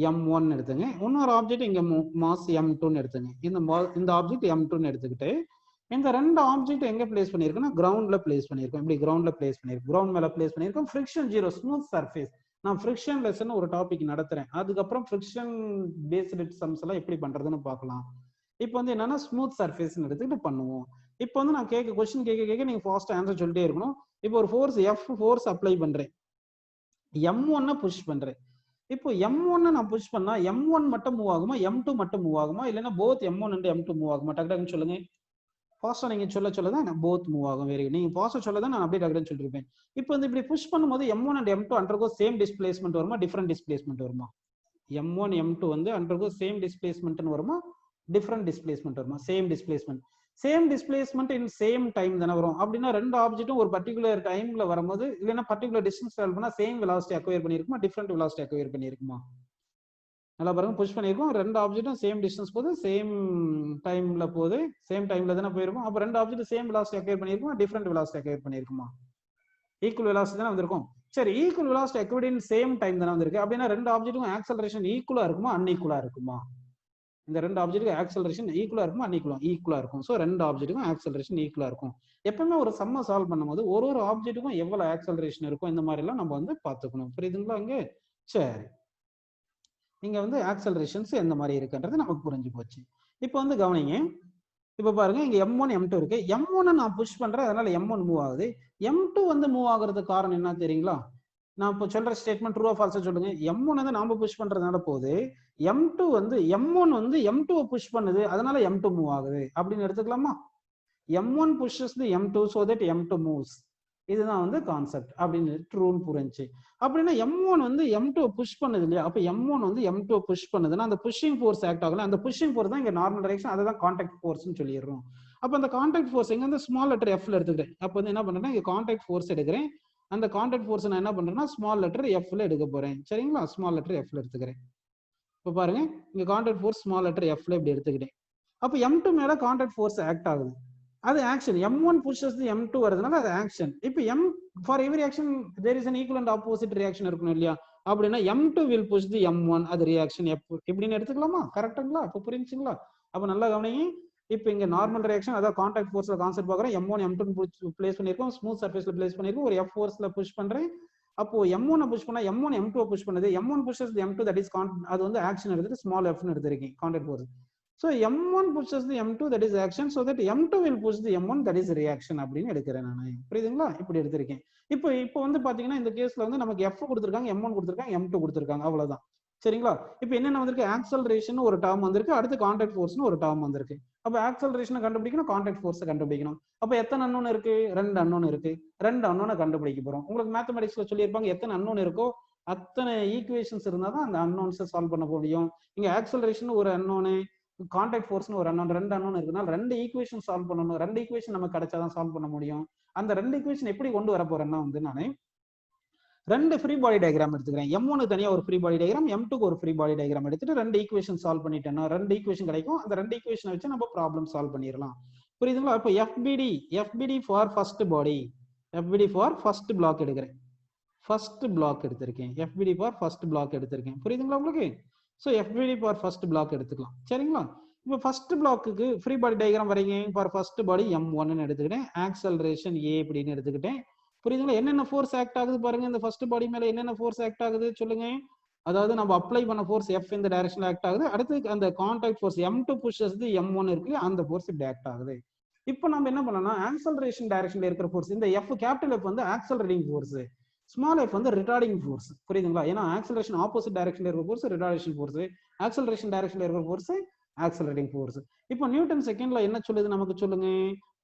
M1 எடுத்துங்க, இன்னொரு ஆப்ஜெக்ட் இங்க மாஸ் M2 எடுத்துங்க. இந்த ஆப்ஜெக்ட் M2 எடுத்துக்கிட்டு இந்த ரெண்டு ஆப்ஜெக்ட் எங்க பிளேஸ் பண்ணிருக்கோம்னா கிரவுண்ட்ல பிளேஸ் பண்ணிருக்கோம். இப்படி கிரவுண்ட்ல பிளேஸ் பண்ணிருக்கோம், கிரவுண்ட் மேல பிளேஸ் பண்ணிருக்கோம். Friction 0, smooth surface. நான் ஃபிரிக்ஷன் லெசன் ஒரு டாபிக் நடத்துறேன், அதுக்கப்புறம் ஃபிரிக்ஷன் பேஸ்டு சம்ஸ் எல்லாம் எப்படி பண்றதுன்னு பார்க்கலாம். இப்போ வந்து என்னன்னா ஸ்மூத் சர்ஃபேஸ் எடுத்துக்கிட்டு பண்ணுவோம். இப்போ வந்து நான் கொஸ்டின் கேட்க நீங்க ஃபாஸ்ட் ஆன்சர் சொல்லிட்டே இருக்கணும். இப்போ ஒரு ஃபோர்ஸ் F ஃபோர்ஸ் அப்ளை பண்றேன், M1 புஷ் பண்றேன். இப்போ M1 நான் புஷ் பண்ணா M1 மட்டும் மூவ் ஆகுமா, M2 மட்டும் மூவ் ஆகுமா, இல்லைன்னா both M1 and M2 move ஆகுமா? டக்கு சொல்லுங்க. ஃபாஸ்டா நீங்க சொல்ல தான் போத் மூவ் ஆகும். வெரி குட், நீங்க ஃபாஸ்டா சொல்ல தான் நான் அப்படியே டக்குன்னு சொல்லிருப்பேன். இப்போ வந்து இப்படி புஷ் பண்ணும்போது M1 and M2 undergo same displacement வருமா, டிஃபரெண்ட் டிஸ்பிளேஸ்மெண்ட் வருமா? M1 M2 வந்து அண்டர்கோ சேம் டிஸ்பிளேஸ்மெண்ட்னு வருமா, டிஃபரெண்ட் டிஸ்பிளேஸ்மெண்ட் வருமா? Same displacement. சேம் டிஸ்பிளேஸ்மெண்ட் இன் சேம் டைம் தானே வரும். அப்படின்னா ரெண்டு ஆப்ஜெக்ட்டும் ஒரு பர்டிகுலர் டைம்ல வரும்போது, இல்லைன்னா பர்டிகுலர் டிஸ்டன்ஸ் ட்ராவல் பண்ணா சேம் வெலாசிட்டி அக்வயர் பண்ணிருக்குமா, டிஃபரெண்ட் வெலாசிட்டி அக்வயர் பண்ணிருக்குமா? நல்லா பாருங்க, புஷ் பண்ணிருக்கோம், ரெண்டு ஆப்ஜெக்டும் சேம் டிஸ்டன்ஸ் போகுது, சேம் டைம்ல போகுது, சேம் டைம்ல தானே போயிருக்கும். அப்ப ரெண்டு ஆப்ஜெக்ட் சேம் வெலாசிட்டி அக்வயர் பண்ணிருக்குமா, டிஃபரெண்ட் வெலாசிட்டி அக்வயர் பண்ணிருக்குமா? ஈக்குவல் வெலாசிட்டி தானே வந்திருக்கும். சரி, equal velocity acquired in same time தானே வந்திருக்கு. அப்படின்னா ரெண்டு ஆப்ஜெக்ட்டுக்கும் ஆக்சலரேஷன் ஈக்குவலா இருக்குமா, அன்ஈக்குவலா இருக்குமா? இந்த ரெண்டு ஆப்ஜெக்ட்டுக்கு ஆக்சலரேஷன் ஈக்குவலா இருக்குமா, ஈக்குவலா இருக்கும். ஸோ ரெண்டு ஆப்ஜெக்ட்டுக்கும் ஆக்சலரேஷன் ஈக்குவலா இருக்கும். எப்பவுமே ஒரு சம்ம சால்வ் பண்ணும்போது ஒரு ஆப்ஜெக்ட்டுக்கும் எவ்வளவு ஆக்சலரேஷன் இருக்கும், இந்த மாதிரி எல்லாம் நம்ம வந்து பாத்துக்கணும். புரியுதுங்களா? அங்க சரி, இங்க வந்து ஆக்சலரேஷன்ஸ் எந்த மாதிரி இருக்குன்றது நமக்கு புரிஞ்சு போச்சு. இப்போ வந்து கவனிங்க, இப்போ பாருங்க இங்க M1 M2 இருக்கு. M1 நான் புஷ் பண்றேன், அதனால M1 மூவ் ஆகுது. M2 வந்து மூவ் ஆகுறதுக்கு காரணம் என்ன தெரியுங்களா? நான் இப்போ சொல்ற ஸ்டேட்மெண்ட் ட்ரூ ஆ ஃபால்ஸா சொல்லுங்க. M1 வந்து நாம புஷ் பண்றதுனால போகுது, M2 வந்து M1 வந்து M2 புஷ் பண்ணுது, அதனால M2 மூவ் ஆகுது அப்படின்னு எடுத்துக்கலாமா? M1 pushes the M2 so that M2 moves. இதுதான் வந்து கான்செப்ட் அப்படின்னு ட்ரூன்னு புரிஞ்சு. அப்படின்னா M1 வந்து M2 புஷ் பண்ணுது இல்லையா, அப்ப M1 வந்து M2 புஷ் பண்ணுதுன்னா அந்த புஷிங் ஃபோர்ஸ் ஆக்ட் ஆகல, அந்த புஷிங் ஃபோர்ஸ் தான் இங்க நார்மல் டைரக்ஷன், அதுதான் கான்டாக்ட் ஃபோர்ஸ்னு சொல்லிடுறோம். அப்போ அந்த கான்டாக்ட் ஃபோர்ஸ் எங்க வந்து ஸ்மால் லெட்டர் எஃப்ல எடுத்துக்கிறேன். அப்போ வந்து என்ன பண்றேன்னா இங்க கான்டாக்ட் ஃபோர்ஸ் எடுக்கிறேன். அந்த கான்டாக்ட் ஃபோர்ஸ் நான் என்ன பண்றேன்னா ஸ்மால் லெட்டர் எஃப்ல எடுக்க போறேன். சரிங்களா? ஸ்மால் லெட்டர் எஃப்ல எடுத்துக்கிறேன். இப்போ பாருங்க இங்க கான்டாக்ட் ஃபோர்ஸ் ஸ்மால் லெட்டர் எஃப்ல இப்படி எடுத்துக்கிட்டேன். அப்போ M2 மேல கான்டாக்ட் ஃபோர்ஸ் ஆக்ட் ஆகுது. அது action. M1 pushes the M2 வரதுனால அது ஆக்ஷன். இப்போ for every action there is an equal and opposite reaction இருக்கணும் இல்லையா? அப்படின்னா M2 will push the M1 அது ரியாக்ஷன் இப்படின்னு எடுத்துக்கலாமா? கரெக்ட்டுங்களா? அப்போ புரிஞ்சுங்களா? அப்போ நல்லா கவனிங்க. இப்போ இங்க நார்மல் ரியாக்ஷன் அதாவது கான்டாக்ட் ஃபோர்ஸ்ல கான்செப்ட் பார்க்குறேன். M1 M2 பிளேஸ் பண்ணிருக்கோம், ஸ்மூத் சர்ஃபேஸ்ல பிளேஸ் பண்ணிருக்கோம், ஒரு F ஃபோர்ஸ்ல புஷ் பண்றேன். அப்போ M1 புஷ் பண்ணா M1 M2 புஷ் பண்ணுது. M1 pushes the M2 that is அது வந்து ஆக்ஷன் எடுத்துட்டு ஸ்மால் f ன்னு எடுத்திருக்கேன் contact force. So M1 pushes the M2 that is action, so that M2 will push the M1 that is reaction அப்படின்னு எடுக்கிறேன் நான். புரியுதுங்களா? இப்படி எடுத்திருக்கேன். இப்போ வந்து பாத்தீங்கன்னா இந்த கேஸ்ல வந்து நமக்கு F கொடுத்திருக்காங்க, M1 கொடுத்திருக்காங்க, M2 கொடுத்திருக்காங்க, அவ்வளவுதான். சரிங்களா? இப்போ என்னென்ன வந்திருக்கு? ஆக்சலரேஷன் ஒரு டேர்ம் வந்திருக்கு, அடுத்து கான்டாக்ட் ஃபோர்ஸ்னு ஒரு டேர்ம் வந்திருக்கு. அப்போ ஆக்சலரேஷனை கண்டுபிடிக்கணும், கான்டாக்ட் ஃபோர்ஸை கண்டுபிடிக்கணும். அப்போ எத்தனை அன்னோன் இருக்கு? 2 அன்னோன் இருக்கு. 2 அன்னோனை கண்டுபிடிக்க போறோம். உங்களுக்கு மேத்தமெட்டிக்ஸ்ல சொல்லியிருப்பாங்க எத்தனை அன்னோன் இருக்கோ அத்தனை ஈக்குவேஷன்ஸ் இருந்தால் தான் அந்த அன்னோன்ஸை சால்வ் பண்ண முடியும். இங்க ஆக்சலரேஷன் ஒரு அன்னோனு, கான்டாக்ட் ஃபோர்ஸ்னு ஒரு அன்னோன், 2 அன்னோன் இருக்குனால 2 ஈக்குவேஷன் சால்வ் பண்ணணும். 2 ஈக்குவேஷன் நமக்கு கிடைச்சாதான் சால்வ் பண்ண முடியும். அந்த 2 ஈக்குவேஷன் எப்படி கொண்டு வர போறேன்னா வந்து நான் 2 ஃப்ரீ பாடி டயக்ராம் எடுத்துக்கிறேன். M1 தனியா ஒரு ஃப்ரீ பாடி டயக்ராம், M2க்கு ஒரு ஃப்ரீ பாடி டயக்ராம் எடுத்துட்டு 2 ஈக்குவேஷன் சால்வ் பண்ணிட்டேன்னா 2 ஈக்குவேஷன் கிடைக்கும். அந்த 2 ஈக்குவேஷனை வச்சு நம்ம ப்ராப்ளம் சால்வ் பண்ணிடலாம். புரியுதுங்களா? இப்போ FBD for first body, FBD for first block எடுக்கிறேன். ஃபர்ஸ்ட் பிளாக் எடுத்திருக்கேன். FBD ஃபார் ஃபர்ஸ்ட் பிளாக் எடுத்திருக்கேன். புரியுதுங்களா உங்களுக்கு? So FBD for first block எடுத்துக்கலாம். சரிங்களா? இப்போ ஃபர்ஸ்ட் பிளாக்கு ஃப்ரீ பாடி டயக்ராம் வரைங்க. ஃபார் ஃபர்ஸ்ட் பாடி M1 எடுத்துக்கிட்டேன், ஆக்சலரேஷன் A அப்படின்னு எடுத்துக்கிட்டேன். புரியுதுங்களா? என்னென்ன ஃபோர்ஸ் ஆக்ட் ஆகுது பாருங்க. இந்த ஃபர்ஸ்ட் பாடி மேல என்னென்ன ஃபோர்ஸ் ஆக்ட் ஆகுது சொல்லுங்க. அதாவது நம்ம அப்ளை பண்ண ஃபோர்ஸ் F இந்த டைரக்ஷன்ல ஆக்ட் ஆகுது. அடுத்து அந்த contact force M2 pushes the M1 இருக்கு, அந்த ஃபோர்ஸ் இப்படி ஆக்ட் ஆகுது. இப்போ நம்ம என்ன பண்ணலாம்? ஆக்சலரேஷன் டைரக்ஷன்ல இருக்கிற ஃபோர்ஸ் இந்த F கேபிட்டல் F வந்து ஆக்சலரேட்டிங் ஃபோர்ஸ், ஸ்மால் f வந்து ரிட்டார்டிங் ஃபோர்ஸ். புரியுதுங்களா? ஏன்னா ஆக்சலரேஷன் ஆப்போசிட் டைரக்ஷன்ல இருக்கிற ஃபோர்ஸ் ரிட்டார்டேஷன் ஃபோர்ஸ், ஆக்சலரேஷன் டைரக்ஷன்ல இருக்கிற ஃபோர்ஸ் ஆக்சலரேட்டிங் ஃபோர்ஸ். இப்போ நியூட்டன் செகண்ட்ல என்ன சொல்லுது நமக்கு சொல்லுங்க.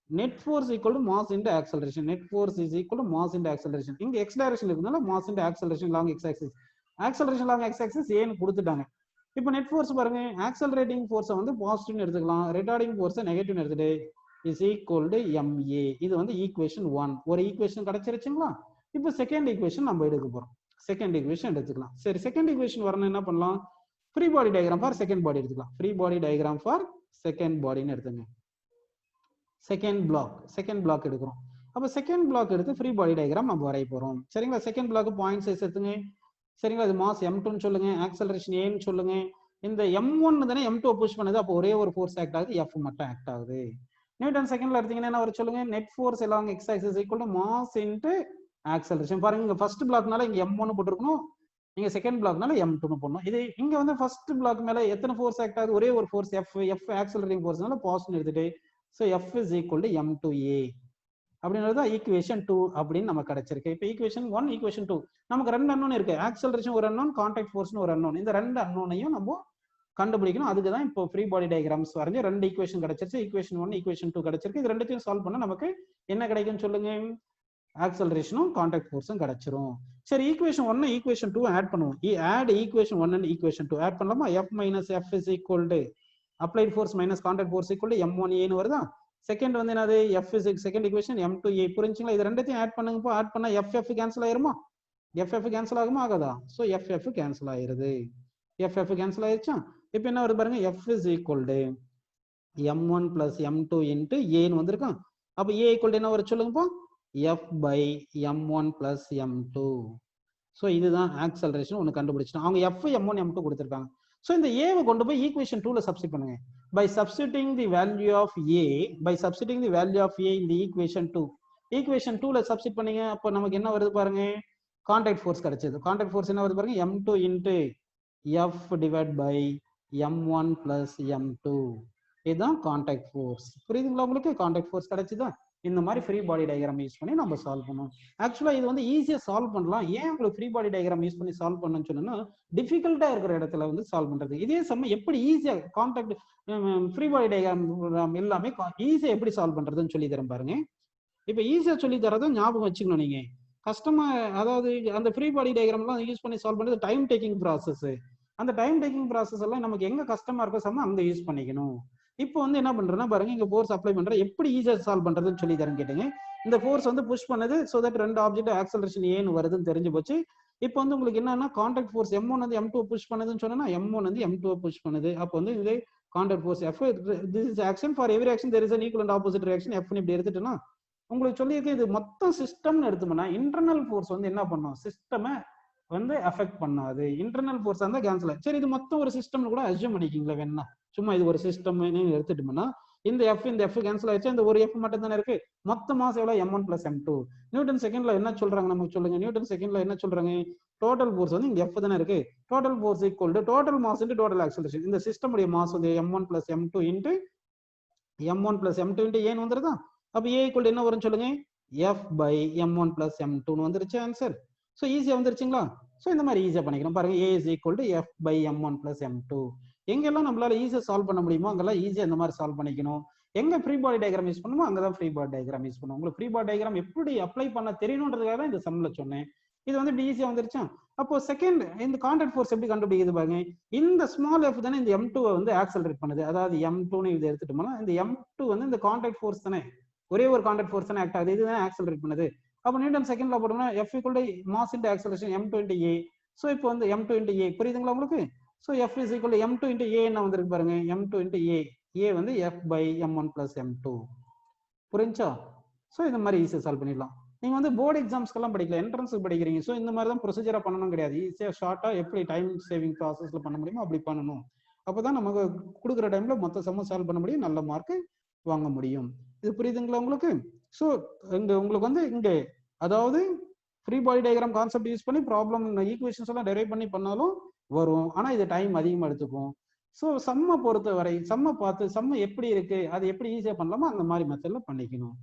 net force equal to mass into acceleration. Net force is equal to mass into acceleration. இங்க x டைரக்ஷன் இருக்குனால mass into acceleration along x axis. acceleration along x axis a ன்னு கொடுத்துட்டாங்க. இப்போ net force பாருங்க, accelerating force வந்து பாசிட்டிவ்னு எடுத்துக்கலாம், ரிட்டார்டிங் ஃபோர்ஸ் நெகட்டிவ்னு எடுத்துட்டு is equal to ma. இது வந்து ஈக்குவேஷன் 1. ஒரு ஈக்குவேஷன் கிடைச்சிருச்சுங்களா? இப்போ செகண்ட் ஈக்குவேஷன் நம்ம எடுக்க போறோம். செகண்ட் ஈக்குவேஷன் எடுத்துக்கலாம். சரி, செகண்ட் ஈக்குவேஷன் வரணும் என்ன பண்ணலாம்? Free body diagram for second body எடுத்துக்கலாம். Free body diagram for second பாடின்னு எடுத்துங்க. செகண்ட் பிளாக் எடுக்கிறோம். அப்போ செகண்ட் பிளாக் எடுத்து ஃப்ரீ பாடி டயக்ராம் நம்ம வரைய போறோம். சரிங்களா? செகண்ட் பிளாக் பாயிண்ட் சைஸ் எடுத்துங்க. சரிங்களா? இது மாஸ் M2ன்னு சொல்லுங்க, ஆக்சலரேஷன் ஏன்னு சொல்லுங்க. இந்த M1 தானே M2 புஷ் பண்ணுது, அப்போ ஒரே ஒரு ஃபோர்ஸ் ஆக்ட் ஆகுது, F மட்டும் ஆக்ட் ஆகுது. நியூட்டன் செகண்ட்ல எடுத்தீங்கன்னா என்ன வர சொல்லுங்க? Net force along x axis equal to mass into acceleration. பாருங்க, இங்க ஃபர்ஸ்ட் பிளாக்னால இங்க M1 போட்டுருக்கணும், நீங்க செகண்ட் பிளாக்னால M2 போடணும். இது இங்க வந்து ஃபர்ஸ்ட் பிளாக் மேல எத்தனை ஃபோர்ஸ் ஆக்ட் ஆகுது? ஒரே ஒரு ஃபோர்ஸ் F ஆக்சலரேட்டிங் ஃபோர்ஸ்னால பாசிட்டிவ் எடுத்துட்டு so F is equal to M2A அப்படின்றது ஈக்குவேஷன் 2 அப்படின்னு நமக்கு கிடைச்சிருக்கு. இப்போ ஈக்குவேஷன் 1 ஈக்குவேஷன் 2 நமக்கு 2 அன்னோன் இருக்கு. ஆக்சலரேஷன் ஒரு அன்னோன், கான்டாக்ட் ஃபோர்ஸ்னு ஒரு அன்னோன். இந்த 2 அன்னோனையும் நம்ம கண்டுபிடிக்கணும். அதுக்கு தான் இப்போ ஃப்ரீ பாடி டயக்ராம்ஸ் வரைஞ்சு 2 ஈக்குவேஷன் கிடைச்சிருச்சு. ஈக்குவேஷன் 1 ஈக்குவேஷன் 2 கிடைச்சிருக்கு. இது ரெண்டுத்தையும் சால்வ் பண்ணா நமக்கு என்ன கிடைக்கும் சொல்லுங்க? ஆக்சலரேஷனும் கான்டாக்ட் ஃபோர்ஸும் கிடைச்சிரும். சரி, ஈக்குவேஷன் 1 ஈக்குவேஷன் 2 ஆட் பண்ணுவோம். Add equation 1 and equation 2 add பண்ணலாமா? F minus F is equal to applied force minus contact force equal to M1A ன்னு வருதா? செகண்ட் வந்து என்னது? F is second equation M2A. புரிஞ்சுங்களா? இது ரெண்டுத்தையும் ஆட் பண்ணுங்க. ஆட் பண்ணா FF கேன்சல் ஆயிருமா? FF கேன்சல் ஆகுமா? ஆகாதா? ஸோ FF கேன்சல் ஆயிருது. FF கேன்சல் ஆயிருச்சா? இப்போ என்ன வருது பாருங்க? F is equal to M1 plus M2 into A ன்னு வந்திருக்கான். அப்போ A equal to என்ன வர சொல்லுங்கப்பா? F by M1 plus M2. So இதுதான் ஆக்சலரேஷன் ஒன்று கண்டுபிடிச்சிட்டோம். அவங்க F M1 M2 கொடுத்துருக்காங்க. ஸோ இந்த ஏவை கொண்டு போய் ஈக்குவேஷன் 2ல சப்ஸ்டிட் பண்ணுங்க. By substituting the value of A in the equation 2. Equation 2ல சப்ஸ்டிட் பண்ணீங்க. அப்போ நமக்கு என்ன வருது பாருங்க? கான்டாக்ட் ஃபோர்ஸ் கிடைச்சது. கான்டாக்ட் ஃபோர்ஸ் என்ன வருது பாருங்க? M2 into F divided by M1 plus M2. இதுதான் கான்டாக்ட் ஃபோர்ஸ். புரியுதுங்களா உங்களுக்கு? கான்டாக்ட் ஃபோர்ஸ் கிடைச்சுதான். இந்த மாதிரி ஃப்ரீ பாடி டயக்ராம் யூஸ் பண்ணி நம்ம சால்வ் பண்ணுவோம். ஆக்சுவலா இது வந்து ஈஸியா சால்வ் பண்ணலாம். ஏன் உங்களுக்கு ஃப்ரீ பாடி டயக்ராம் யூஸ் பண்ணி சால்வ் பண்ணணும்னு சொன்னா, டிஃபிகல்ட்டா இருக்கிற இடத்துல வந்து சால்வ் பண்றது. இதே சமயம் எப்படி ஈஸியா கான்டாக்ட் ஃப்ரீ பாடி டயக்ராம் எல்லாமே ஈஸியா எப்படி சால்வ் பண்றதுன்னு சொல்லி தரேன் பாருங்க. இப்ப ஈஸியா சொல்லி தரதை ஞாபகம் வச்சுக்கணும். நீங்க கஷ்டமா, அதாவது அந்த ஃப்ரீ பாடி டயக்ராம்லாம் யூஸ் பண்ணி சால்வ் பண்றது டைம் டேக்கிங் ப்ராசஸ். அந்த டைம் டேக்கிங் ப்ராசஸ் எல்லாம் நமக்கு எங்க கஷ்டமா இருக்கோ அங்க யூஸ் பண்ணிக்கணும். இப்போ வந்து என்ன பண்றேன்னா பாருங்க, இங்க ஃபோர்ஸ் அப்ளை பண்றேன், எப்படி ஈஸியா சால்வ் பண்றதுன்னு சொல்லி தரேன் கேட்டீங்க. இந்த ஃபோர்ஸ் வந்து புஷ் பண்ணுது, சோ தட் ரெண்டு ஆப்ஜெக்ட் ஆக்சலரேஷன் ஏன்னு வருதுன்னு தெரிஞ்சு போச்சு. இப்போ வந்து உங்களுக்கு என்னன்னா கான்டாக்ட் ஃபோர்ஸ் M1 வந்து M2 புஷ் பண்ணுதுன்னு சொன்னா M1 வந்து M2 புஷ் பண்ணுது. அப்போ வந்து இது contact force F. This is action for every action there is an equal and opposite reaction F ன்னு இப்படி எடுத்துட்டேன்னா உங்களுக்கு சொல்லியிருக்கேன். இது மொத்தம் சிஸ்டம்னு எடுத்தோம்னா இன்டர்னல் ஃபோர்ஸ் வந்து என்ன பண்ணும், சிஸ்டமை வந்து அஃபெக்ட் பண்ணாது. இன்டர்னல் ஃபோர்ஸ் இருந்தால் கேன்சல். சரி, இது மொத்தம் ஒரு சிஸ்டம்னு கூட அஸ்யூம் பண்ணிக்கிங்களா வேணா, சும்மா இது ஒரு சிஸ்டம்னு எடுத்துட்டோம்னா இந்த F கேன்சல் ஆயிடுச்சு, இந்த ஒரு F மட்டும் தானே இருக்கு. மொத்த மாஸ் எவ்வளவு M1 plus M2. நியூட்டன் செகண்ட்ல என்ன சொல்றாங்க நமக்கு சொல்லுங்க. நியூட்டன் செகண்ட்ல என்ன சொல்றாங்க, டோட்டல் ஃபோர்ஸ் வந்து இங்க F தானே இருக்கு. Total force equal to total mass into total acceleration. இந்த சிஸ்டம் உடைய மாஸ் வந்து M1 plus M2 into M1 plus M2 into ஏன்னு வந்துருதா. அப்ப A ஈக்குவல் என்ன வரும்னு சொல்லுங்க, F by M1 plus M2 வந்துருச்சு ஆன்சர். ஸோ ஈஸியா வந்துருச்சுங்களா. ஸோ இந்த மாதிரி ஈஸியா பண்ணிக்கணும் பாருங்க. A is equal to F by M1 plus M2. எங்கெல்லாம் நம்மளால ஈஸியா சால்வ் பண்ண முடியுமோ அங்கெல்லாம் ஈஸியா இந்த மாதிரி சால்வ் பண்ணிக்கணும். எங்க ஃப்ரீ பாடி டயக்ராம் யூஸ் பண்ணுமோ அங்கதான் ஃப்ரீ பாடி டயக்ராம் யூஸ் பண்ணுவோம். உங்களுக்கு ஃப்ரீ பாடி டயக்ராம் எப்படி அப்ளை பண்ண தெரியணுன்றதுக்காக தான் இந்த சம்ல சொன்னேன். இது வந்து இப்படி ஈஸியா வந்துருச்சா. அப்போ செகண்ட் இந்த கான்டாக்ட் ஃபோர்ஸ் எப்படி கண்டுபிடிக்குது பாருங்க. இந்த ஸ்மால் எஃப் தானே இந்த M2 வந்து ஆக்சலரேட் பண்ணுது. அதாவது M2ன்னு இது எடுத்துட்டோம்னா இந்த M2 வந்து இந்த கான்டாக்ட் ஃபோர்ஸ் தானே, ஒரே ஒரு கான்டாக்ட் ஃபோர்ஸ் தானே ஆக்ட் ஆகுது, இதுதான் ஆக்சலரேட் பண்ணுது. அப்போ நியூட்டன் செகண்ட்ல போட்டோம்னா F equal to mass into acceleration M2 into A. So இப்போ வந்து M2 into A புரியுதுங்களா உங்களுக்கு. So F is equal to M2 into A என்ன வந்திருக்கு பாருங்க, M2 into A. A வந்து F by M1 plus M2. புரிஞ்சா. ஸோ இந்த மாதிரி ஈஸியா சால்வ் பண்ணிடலாம். நீங்க வந்து போர்டு எக்ஸாம்ஸ்க்கெல்லாம் படிக்கல, என்ட்ரன்ஸுக்கு படிக்கிறீங்க. ஸோ இந்த மாதிரி தான் ப்ரொசீஜரா பண்ணணும் கிடையாது. ஈஸியா ஷார்ட்டா எப்படி டைம் சேவிங் ப்ராசஸ்ல பண்ண முடியுமோ அப்படி பண்ணணும். அப்பதான் நமக்கு கொடுக்குற டைம்ல மொத்த சம்ம சால்வ் பண்ண முடியும், நல்ல மார்க் வாங்க முடியும். இது புரியுதுங்களா உங்களுக்கு. ஸோ இங்க உங்களுக்கு வந்து இங்க அதாவது free body diagram concept use பண்ணி ப்ராப்ளம் ஈக்குவேஷன்ஸ் எல்லாம் டெரைவ் பண்ணி பண்ணாலும் வரும். ஆனா இது டைம் அதிகமா எடுத்துக்கும். ஸோ சம்மை பொறுத்த வரை சம்மை பார்த்து சம்மை எப்படி இருக்கு, அது எப்படி ஈஸியா பண்ணலாமோ அந்த மாதிரி மெத்தட்ல பண்ணிக்கணும்.